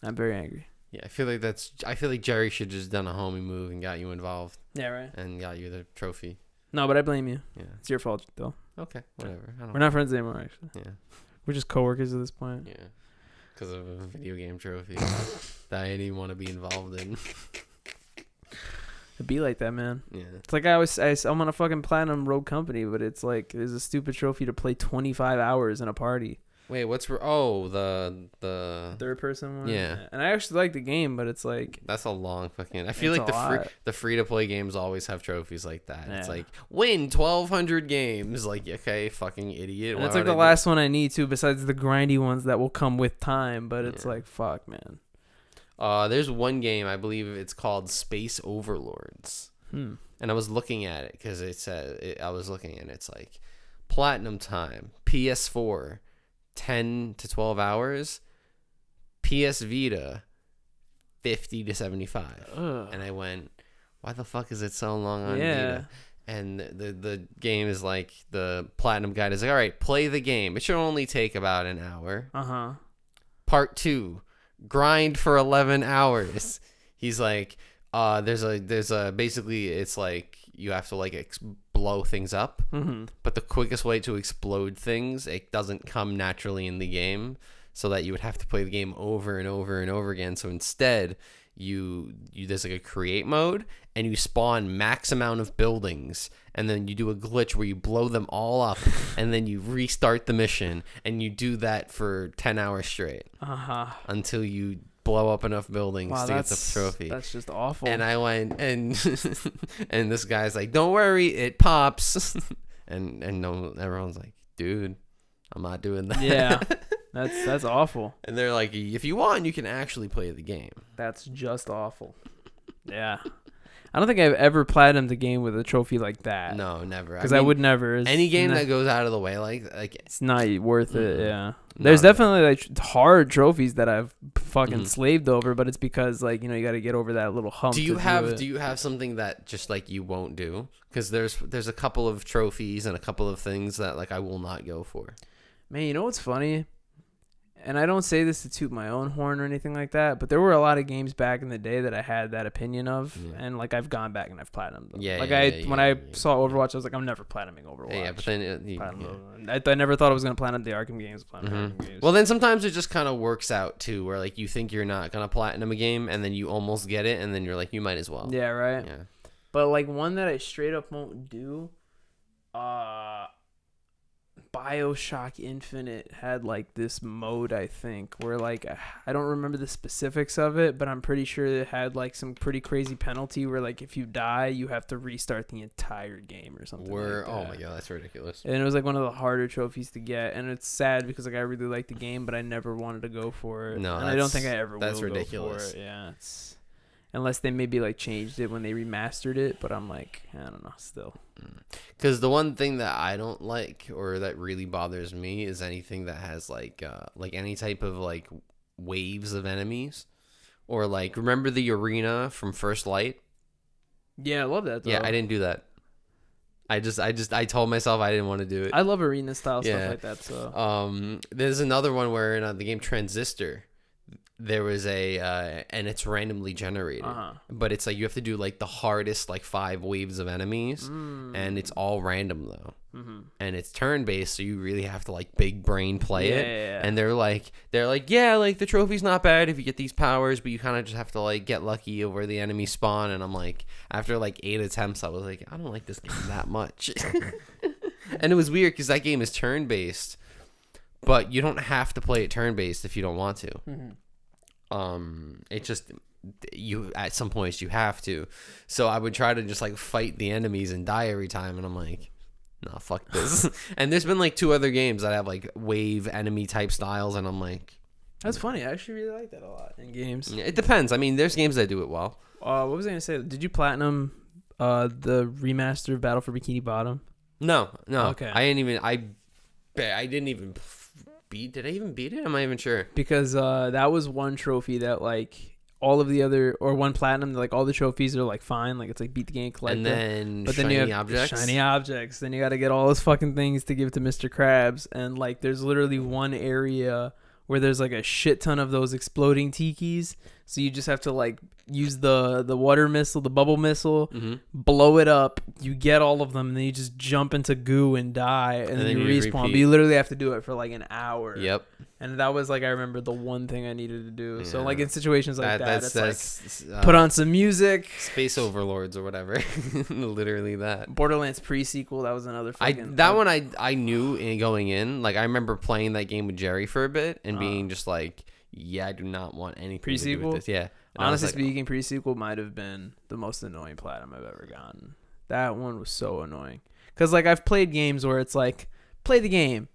I'm very angry. Yeah, I feel like Jerry should just done a homie move and got you involved. Yeah, right. And got you the trophy. No, but I blame you. Yeah. It's your fault, though. Okay, whatever. We're not friends anymore, actually. Yeah. We're just coworkers at this point. Yeah. Because of a video game trophy that I didn't even want to be involved in. It'd be like that, man. Yeah. It's like I'm on a fucking Platinum Rogue Company, but it's like there's a stupid trophy to play 25 hours in a party. Wait, the third person one? Yeah. And I actually like the game, but it's like... That's a long fucking... I feel like the free-to-play games always have trophies like that. Yeah. It's like, win 1,200 games. Like, okay, fucking idiot. And it's like the last one I need to, besides the grindy ones that will come with time, but it's like, fuck, man. There's one game, I believe it's called Space Overlords. And I was looking at it because it said... I was looking and it's like, Platinum time, PS4... 10 to 12 hours, PS Vita 50 to 75. And I went, why the fuck is it so long on Vita? And the game is like, the Platinum guide is like, all right, play the game. It should only take about an hour. Part 2, grind for 11 hours. He's like, there's a basically it's like you have to like blow things up, but the quickest way to explode things, it doesn't come naturally in the game, so that you would have to play the game over and over and over again. So instead, you there's like a create mode, and you spawn max amount of buildings, and then you do a glitch where you blow them all up, and then you restart the mission, and you do that for 10 hours straight until you blow up enough buildings to get the trophy. That's just awful. And I went and and this guy's like, don't worry, it pops. and everyone's like, dude, I'm not doing that. Yeah. That's awful. And they're like, if you want, you can actually play the game. That's just awful. Yeah. I don't think I've ever platinumed the game with a trophy like that. No, never. Because I would never. Any game that goes out of the way, like it's not worth it. Yeah. There's definitely like hard trophies that I've fucking slaved over, but it's because like, you know, you got to get over that little hump. Do you have something that just like you won't do? Because there's a couple of trophies and a couple of things that like I will not go for. Man, you know what's funny? And I don't say this to toot my own horn or anything like that, but there were a lot of games back in the day that I had that opinion of, and like I've gone back and I've platinumed them. When I saw Overwatch, I was like, I'm never platinuming Overwatch. Yeah, but then I never thought I was gonna platinum the Arkham games. Arkham games. Well, then sometimes it just kind of works out too, where like you think you're not gonna platinum a game, and then you almost get it, and then you're like, you might as well. Yeah, right. Yeah. But like one that I straight up won't do, BioShock Infinite had like this mode, I think, where like I don't remember the specifics of it, but I'm pretty sure it had like some pretty crazy penalty where like if you die, you have to restart the entire game or something. Like that. Oh my god, that's ridiculous. And it was like one of the harder trophies to get, and it's sad because like I really liked the game, but I never wanted to go for it. No, and I don't think I ever will. That's ridiculous. Go for it. Yeah, unless they maybe like changed it when they remastered it, but I'm like, I don't know, still. Because the one thing that I don't like or that really bothers me is anything that has like any type of like waves of enemies, or like remember the arena from First Light? Yeah, I love that though. Yeah, I didn't do that. I told myself I didn't want to do it. I love arena style stuff like that. So there's another one where in the game Transistor, there was and it's randomly generated, but it's like you have to do like the hardest like 5 waves of enemies, and it's all random though, and it's turn based, so you really have to like big brain play it. Yeah. And they're like yeah, like the trophy's not bad if you get these powers, but you kind of just have to like get lucky over the enemy spawn. And I'm like, after like 8 attempts, I was like, I don't like this game that much. And it was weird because that game is turn based, but you don't have to play it turn based if you don't want to. It just you at some points you have to. So I would try to just like fight the enemies and die every time, and I'm like, nah, fuck this. And there's been like 2 other games that have like wave enemy type styles, and I'm like, that's funny. I actually really like that a lot in games. Yeah, it depends. I mean, there's games that do it well. What was I gonna say? Did you platinum the remaster of Battle for Bikini Bottom? No. Okay. I didn't even did I even beat it? I'm not even sure. Because that was one trophy that like all of the other, or one platinum, like all the trophies are like fine, like it's like beat the game, collect and then but shiny then you have objects. Shiny objects. Then you got to get all those fucking things to give to Mr. Krabs, and like there's literally one area where there's like a shit ton of those exploding tikis. So you just have to like use the water missile, the bubble missile, Mm-hmm. blow it up. You get all of them, and then you just jump into goo and die, and then you respawn. But you literally have to do it for like an hour. Yep. And that was like, I remember the one thing I needed to do. Yeah. So like in situations like that's like put on some music. Space Overlords or whatever. Literally that. Borderlands pre-sequel, that was another fucking... one I knew going in. Like I remember playing that game with Jerry for a bit and being just like, yeah, I do not want anything pre-sequel? To do with this. Yeah. And honestly speaking, pre-sequel might have been the most annoying platinum I've ever gotten. That one was so annoying. Because like I've played games where it's like, play the game,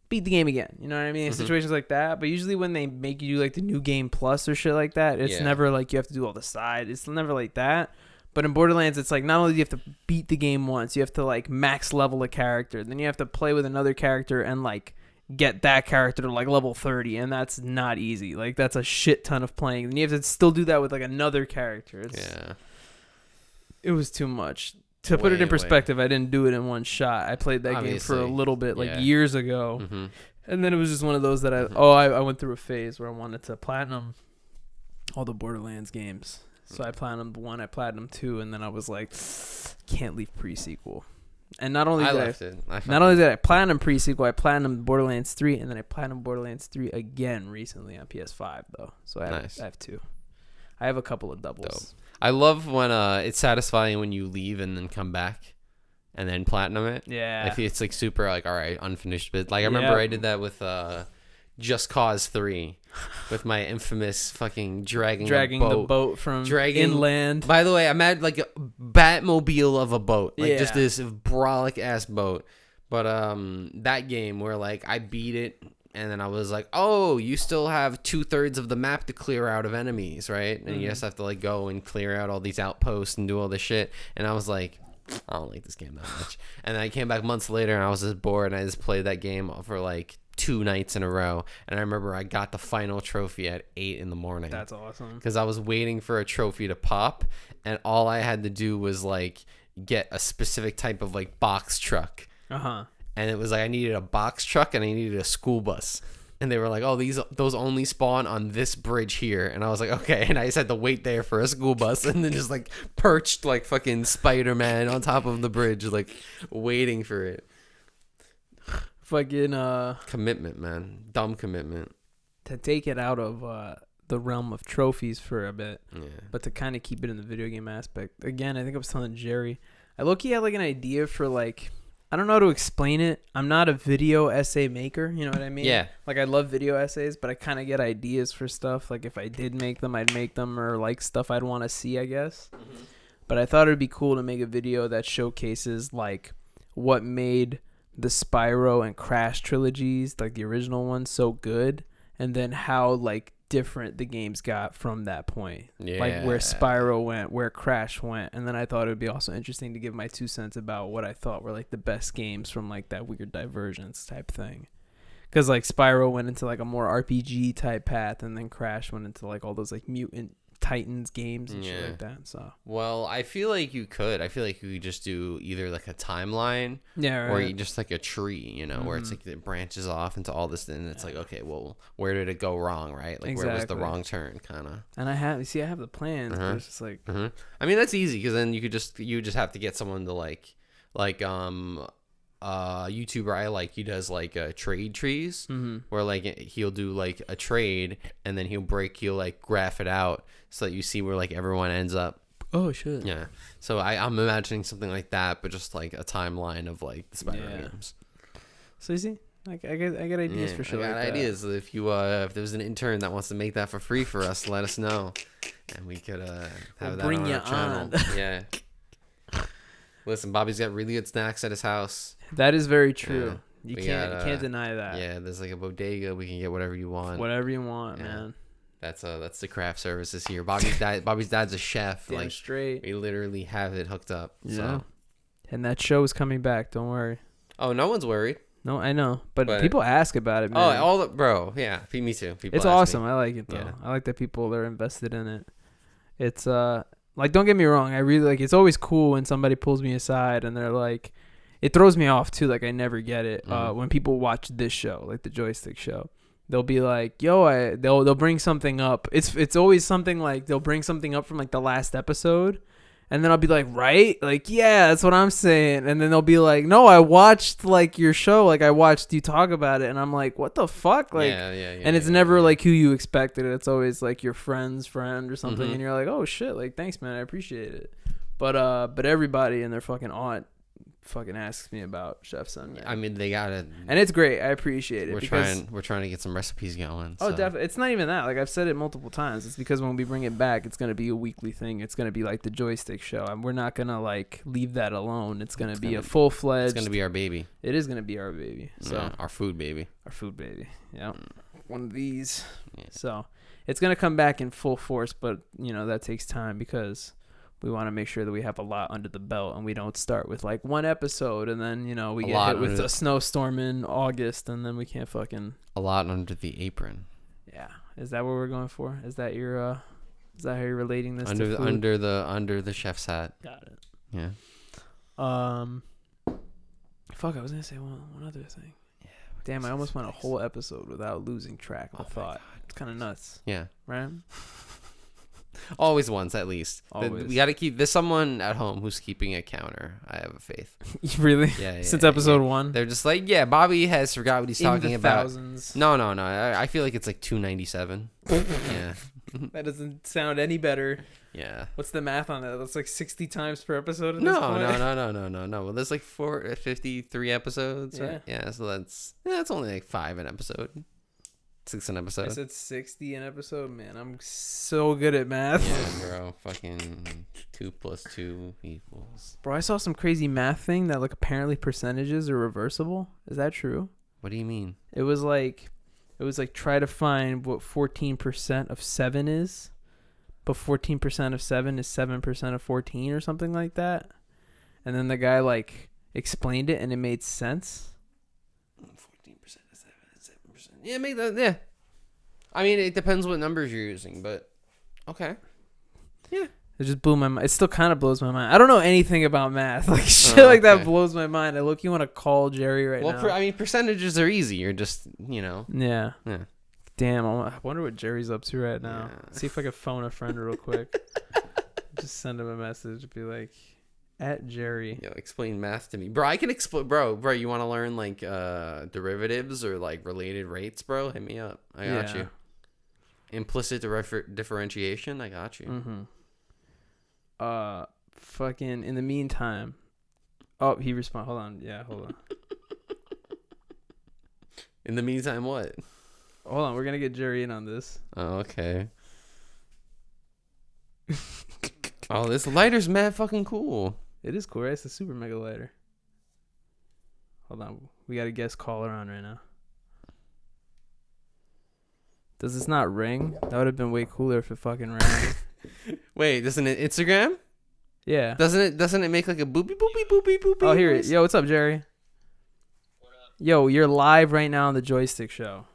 beat the game again. You know what I mean? Situations like that. But usually when they make you do like the new game plus or shit like that, it's never like you have to do all the side. It's never like that. But in Borderlands, it's like not only do you have to beat the game once, you have to like max level a character. Then you have to play with another character and like get that character to like level 30, and that's not easy. Like that's a shit ton of playing. And you have to still do that with like another character. It was too much. To put it in perspective, I didn't do it in one shot. I played that game for a little bit, like years ago. And then it was just one of those that I went through a phase where I wanted to platinum all the Borderlands games. So I platinumed 1, I platinumed 2, and then I was like, can't leave pre-sequel. And not only did I platinum pre-sequel, I platinumed Borderlands 3, and then I platinumed Borderlands 3 again recently on PS5 though. So I have 2. I have a couple of doubles. Dope. I love when it's satisfying when you leave and then come back and then platinum it. Yeah. I feel it's like super like, all right, unfinished bit. Like I remember I did that with Just Cause 3 with my infamous fucking dragging the boat from inland. By the way, I'm at like a Batmobile of a boat. Like just this brolic ass boat. But that game where like I beat it and then I was like, oh, you still have 2/3 of the map to clear out of enemies, right? And you just have to like go and clear out all these outposts and do all this shit. And I was like, I don't like this game that much. And then I came back months later and I was just bored and I just played that game for like 2 nights in a row. And I remember I got the final trophy at 8 in the morning. That's awesome. Because I was waiting for a trophy to pop, and all I had to do was like get a specific type of like box truck. And it was like I needed a box truck and I needed a school bus. And they were like, oh, those only spawn on this bridge here. And I was like, okay. And I just had to wait there for a school bus and then just like perched like fucking Spider-Man on top of the bridge, like waiting for it. Fucking commitment, man. Dumb commitment. To take it out of the realm of trophies for a bit, but to kind of keep it in the video game aspect. Again, I think I was telling Jerry, I low-key had like an idea for like, I don't know how to explain it. I'm not a video essay maker, you know what I mean? Yeah. Like I love video essays, but I kind of get ideas for stuff. Like if I did make them, I'd make them, or like stuff I'd want to see, I guess. But I thought it'd be cool to make a video that showcases like what made the Spyro and Crash trilogies, like the original ones, so good, and then how like different the games got from that point. Like where Spyro went, where Crash went. And then I thought it would be also interesting to give my 2 cents about what I thought were like the best games from like that weird divergence type thing. Because like Spyro went into like a more RPG type path, and then Crash went into like all those like mutant Titans games and shit like that. So well, I feel like you could just do either like a timeline, or you just like a tree, you know, where it's like it branches off into all this, and it's like, okay, well, where did it go wrong, right? Like where was the wrong turn, kind of. And I have the plans, but it's just like, I mean, that's easy because then you just have to get someone to like YouTuber I like, he does like trade trees, where like he'll do like a trade and then he'll like graph it out so that you see where like everyone ends up. Oh shit. Yeah. So I'm imagining something like that, but just like a timeline of like the Spider games. So you see, like I get ideas for sure. I got ideas. If there's an intern that wants to make that for free for us, let us know, and we could have that on our channel. Yeah. Listen, Bobby's got really good snacks at his house. That is very true. You can't deny that. Yeah, there's like a bodega. We can get whatever you want. Whatever you want, man. That's the craft services here. Bobby's dad's a chef. Damn like straight. We literally have it hooked up. Yeah. So. And that show is coming back. Don't worry. Oh, no one's worried. No, I know, but people ask about it, man. Oh, bro. Yeah, me too. It's awesome. I like it though. Yeah. I like that people are invested in it. It's like, don't get me wrong. I really like. It's always cool when somebody pulls me aside and they're like, it throws me off too. Like I never get it when people watch this show, like the Joystick show. they'll be like, yo, they'll bring something up. It's always something like they'll bring something up from like the last episode. And then I'll be like, right? Like, yeah, that's what I'm saying. And then they'll be like, no, I watched like your show. Like I watched you talk about it. And I'm like, what the fuck? Like, yeah. And it's never like who you expected. It's always like your friend's friend or something. Mm-hmm. And you're like, oh shit. Like, thanks, man. I appreciate it. But everybody and their fucking aunt fucking asks me about Chef Sun. I mean, they gotta, and it's great. I appreciate it. We're trying to get some recipes going. Oh, definitely. It's not even that. Like I've said it multiple times. It's because when we bring it back, it's gonna be a weekly thing. It's gonna be like the Joystick show, and we're not gonna like leave that alone. It's gonna be a full fledged. It's gonna be our baby. It is gonna be our baby. So yeah, our food baby. Our food baby. Yeah. One of these. Yeah. So it's gonna come back in full force, but that takes time because we want to make sure that we have a lot under the belt and we don't start with like one episode and then, we get hit with a snowstorm in August and then we can't fucking. A lot under the apron. Yeah. Is that what we're going for? Is that your, is that how you're relating this under to food? under the chef's hat. Got it. Yeah. Fuck, I was going to say one other thing. Yeah. Damn, I almost went a whole episode without losing track of thought. It's kind of nuts. Yeah. Right? Always once, at least. Always. We got to keep. There's someone at home who's keeping a counter. I have a faith. Really? Yeah. Since episode 1? They're just like, yeah, Bobby has forgot what he's talking about. Thousands. No. I feel like it's like 297. Yeah. That doesn't sound any better. Yeah. What's the math on that? That's like 60 times per episode at No. this point? No. Well, there's like 53 episodes. Yeah. Right? Yeah. So that's only like 5 an episode. 6 an episode. I said 60 an episode. Man, I'm so good at math. Yeah, bro. Fucking 2 + 2 equals. Bro, I saw some crazy math thing that like apparently percentages are reversible. Is that true? What do you mean? It was like try to find what 14% of 7 is, but 14% of 7 is 7% of 14 or something like that. And then the guy like explained it and it made sense. 14% of 7 is 7%. Yeah, make that. Yeah. I mean, it depends what numbers you're using, but okay. Yeah. It just blew my mind. It still kind of blows my mind. I don't know anything about math. Like shit like that blows my mind. I look, you want to call Jerry right now. Well, I mean, percentages are easy. You're just, Yeah. Yeah. Damn, I wonder what Jerry's up to right now. Yeah. See if I can phone a friend real quick. Just send him a message. Be like, at Jerry. Yo, explain math to me, bro. I can explain, bro. You want to learn like derivatives or like related rates, bro? Hit me up. I got you. Implicit differentiation. I got you. Mm-hmm. Fucking in the meantime. Oh, he responded. Hold on. Yeah, hold on. In the meantime, what? Hold on. We're gonna get Jerry in on this. Oh, okay. Oh, this lighter's mad fucking cool. It is cool, right? It's a super mega lighter. Hold on. We got a guest caller on right now. Does this not ring? That would have been way cooler if it fucking rang. Wait, doesn't it Instagram? Yeah. Doesn't it make like a boopy boopy boopy boopy? Oh, here it. Yo, what's up, Jerry? What up? Yo, you're live right now on the Joystick show.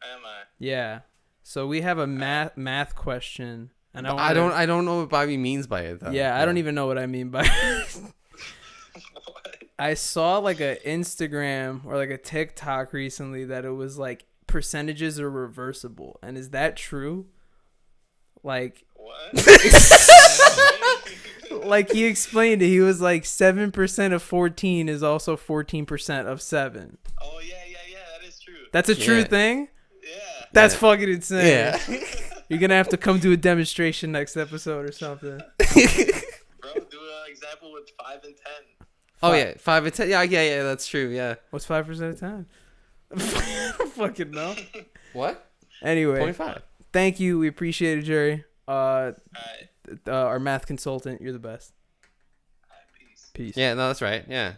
Am I? Yeah. So we have a math question, and I don't know what Bobby means by it though. Yeah, I don't even know what I mean by it. What? I saw like a Instagram or like a TikTok recently that it was like percentages are reversible, and is that true? Like What? like he explained it. He was like 7% of 14 is also 14% of 7. Oh yeah, that is true. That's a true thing? Yeah. That's fucking insane. Yeah. You're gonna have to come do a demonstration next episode or something. Bro, do an example with 5 and 10. Oh yeah, 5 and 10. Yeah, that's true. Yeah. What's 5% of 10? I don't fucking know. What? Anyway, 25. thank you. We appreciate it, Jerry. Alright. Our math consultant. You're the best. Peace. Peace. Yeah, no, that's right. Yeah.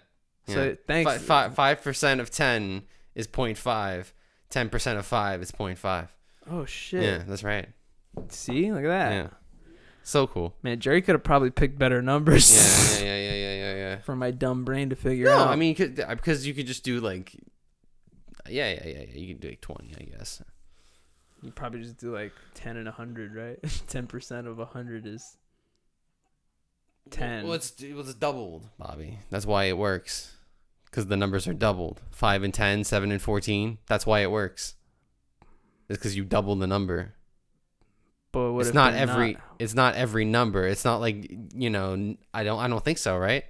So thanks. 5% of 10 is 0.5. 10% of 5 is 0.5. Oh shit. Yeah, that's right. See, look at that. Yeah. So cool. Man, Jerry could have probably picked better numbers. Yeah. For my dumb brain to figure No, out. I mean, because you could just do like, yeah. You could do like 20, I guess. You probably just do like 10 and 100, right? 10% of 100 is 10. Well, it's doubled, Bobby. That's why it works. Because the numbers are doubled. 5 and 10, 7 and 14. That's why it works. It's because you double the number. But what It's if not they're every. not? It's not every number. It's not like I don't think so, right?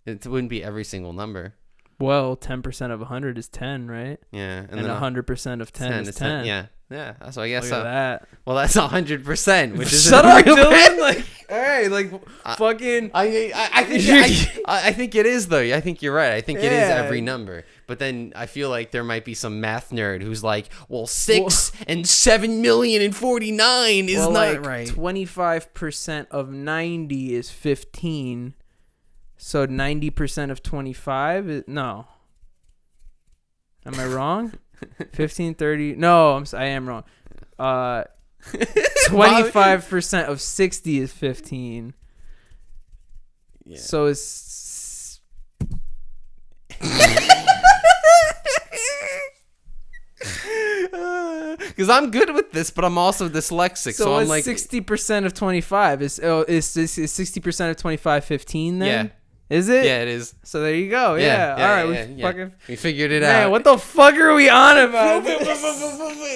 It wouldn't be every single number. Well, 10% of 100 is 10, right? Yeah, And 100% of 10 is 10. Yeah. So I guess Look so. at that. Well, that's 100%, which is Shut up, real Dylan. bad. Like, all right, like fucking. I think it is though. I think you're right. I think it is Yeah. every number. But then I feel like there might be some math nerd who's like, well, 6 and 7,049,049 is not like right. 25% of 90 is 15. So 90% of 25 is no. Am I wrong? 15, 30. No, I am wrong. 25% of 60 is 15. Yeah. So it's Because I'm good with this, but I'm also dyslexic. So I'm like 60% of 25 is 60% of 25 15 then? Yeah. Is it? Yeah, it is. So there you go. Yeah. All right. We figured it Man, out. what the fuck are we on about?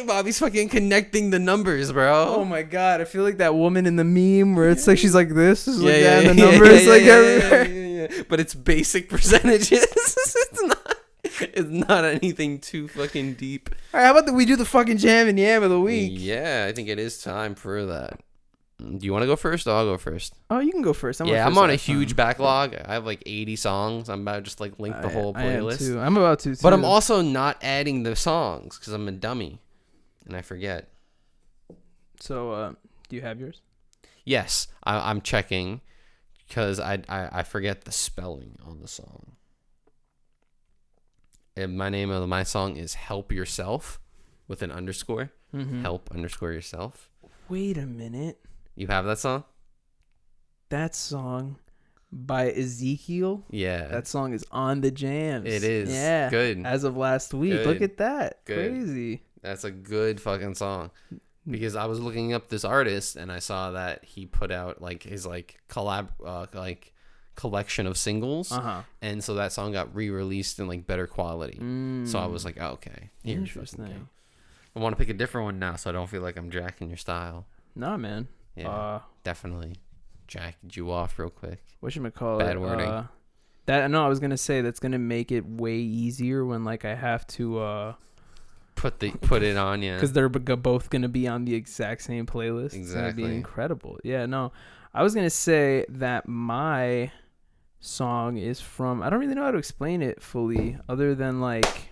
Bobby's fucking connecting the numbers, bro. Oh my god, I feel like that woman in the meme where it's like she's like this, is like yeah, that, and the numbers like everywhere. yeah. But it's basic percentages. It's not anything too fucking deep. All right, how about we do the fucking jam and yam of the week? Yeah, I think it is time for that. Do you want to go first? Or I'll go first. Oh, you can go first. I'm on a huge backlog. I have like 80 songs. I'm about to just like link the whole playlist. I am too. I'm about to too. But I'm also not adding the songs because I'm a dummy and I forget. So, do you have yours? Yes, I'm checking because I forget the spelling on the song. And my name of my song is Help Yourself with an underscore. Mm-hmm. Help underscore yourself. Wait a minute. You have that song? That song by Ezekiel. Yeah. That song is on the jams. It is. Yeah. Good. As of last week. Good. Look at that. Good. Crazy. That's a good fucking song. Because I was looking up this artist and I saw that he put out like his like collection of singles. Uh-huh. And so that song got re-released in like better quality. So I was like, oh, okay. Interesting. I want to pick a different one now so I don't feel like I'm jacking your style. Nah, man. Yeah, definitely jacked you off real quick. Whatchamacallit? Bad wording. I was gonna say that's gonna make it way easier when like I have to put it on, yeah. Because they're both gonna be on the exact same playlist. Exactly. It's gonna be incredible. Yeah, no. I was gonna say that my song is from, I don't really know how to explain it fully other than like,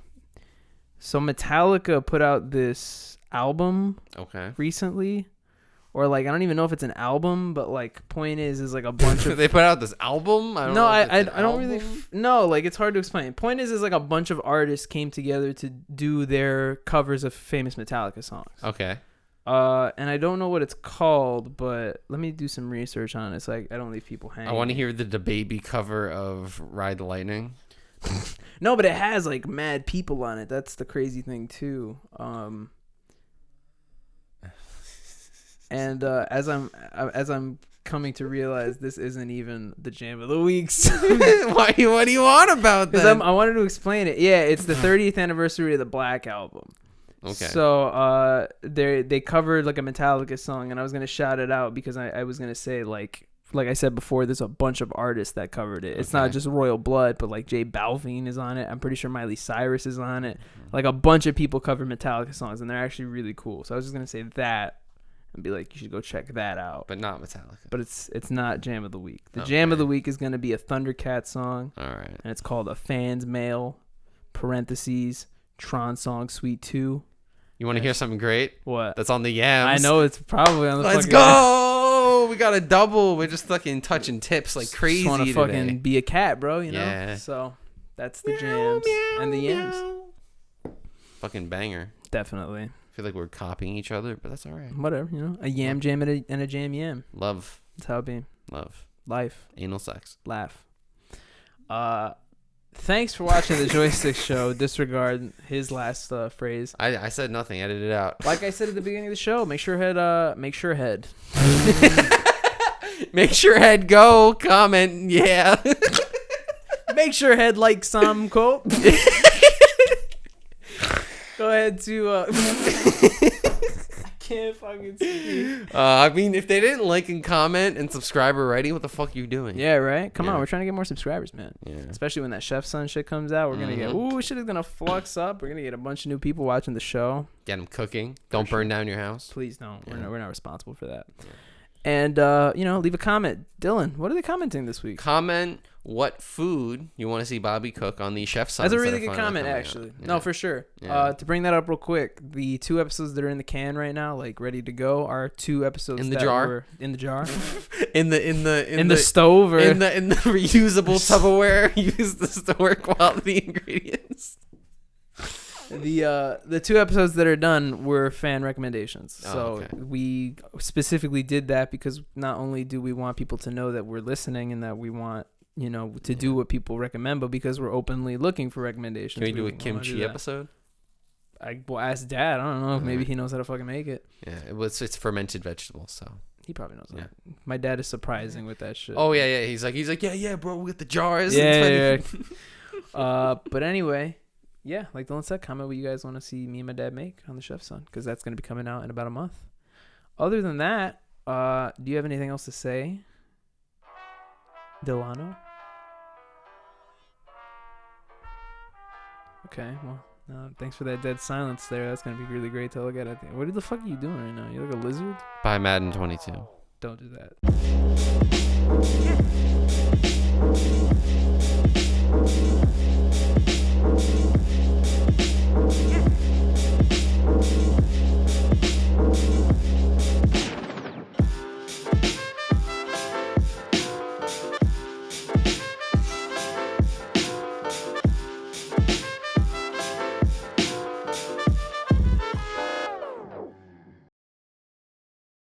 so Metallica put out this album recently. Or like I don't even know if it's an album, but like point is like a bunch of they put out this album. I don't really no, like it's hard to explain. Point is like a bunch of artists came together to do their covers of famous Metallica songs. Okay. And I don't know what it's called, but let me do some research on it. It's like I don't leave people hanging. I want to hear the DaBaby cover of Ride the Lightning. No, but it has like mad people on it. That's the crazy thing too. And as I'm coming to realize this isn't even the jam of the week. What do you want about that? I wanted to explain it. Yeah, it's the 30th anniversary of the Black Album. Okay. So they covered like a Metallica song, and I was gonna shout it out because I was gonna say like I said before, there's a bunch of artists that covered it. It's not just Royal Blood, but like J Balvin is on it. I'm pretty sure Miley Cyrus is on it. Like a bunch of people cover Metallica songs, and they're actually really cool. So I was just gonna say that. And be like, you should go check that out. But not Metallica. But it's not Jam of the Week. The Jam of the Week is going to be a Thundercat song. All right. And it's called A Fan's Mail, parentheses, Tron song Suite 2. You want to hear something great? What? That's on the yams. I know it's probably on the Let's fucking go! We got a double. We're just fucking touching tips like crazy want to today. fucking be a cat, bro, you know? Yeah. So that's the jams and the yams. Fucking banger. Definitely. I feel like we're copying each other, but that's all right. Whatever, you know? A yam jam and a jam yam. Love. That's how it be. Love. Life. Anal sex. Laugh. Thanks for watching the Joystick Show. Disregard his last phrase. I said nothing. Edit it out. Like I said at the beginning of the show, make sure head. Make sure head go. Comment. Yeah. Make sure head like some quote. Go ahead to can't fucking see. I mean, if they didn't like and comment and subscribe already, what the fuck are you doing? Yeah, right? Come on, we're trying to get more subscribers, man. Yeah. Especially when that Chef Son shit comes out. We're going to get, shit is going to flux up. We're going to get a bunch of new people watching the show. Get them cooking. Don't burn down your house. Please don't. Yeah. We're not responsible for that. Yeah. And, leave a comment. Dylan, what are they commenting this week? Comment what food you want to see Bobby cook on the Chef Sons. That's a really good comment, actually. Yeah. No, for sure. Yeah. To bring that up real quick, the 2 episodes that are in the can right now, like ready to go, are 2 episodes in the jar. Were in the jar. in the stove or in the reusable Tupperware. Use the store quality ingredients. The 2 episodes that are done were fan recommendations. So we specifically did that because not only do we want people to know that we're listening and that we want, to do what people recommend, but because we're openly looking for recommendations. Can we do a kimchi episode? Well, ask Dad. I don't know. Maybe he knows how to fucking make it. Yeah, it's fermented vegetables, so he probably knows that. My dad is surprising with that shit. Oh yeah. He's like, yeah, bro, we get the jars. Yeah. But anyway. Yeah, like Dylan said, comment what you guys want to see me and my dad make on the Chef Son, because that's going to be coming out in about a month. Other than that, do you have anything else to say, Delano? Okay, well, thanks for that dead silence there. That's going to be really great to look at. What the fuck are you doing right now? You look a lizard? Buy Madden 22. Don't do that.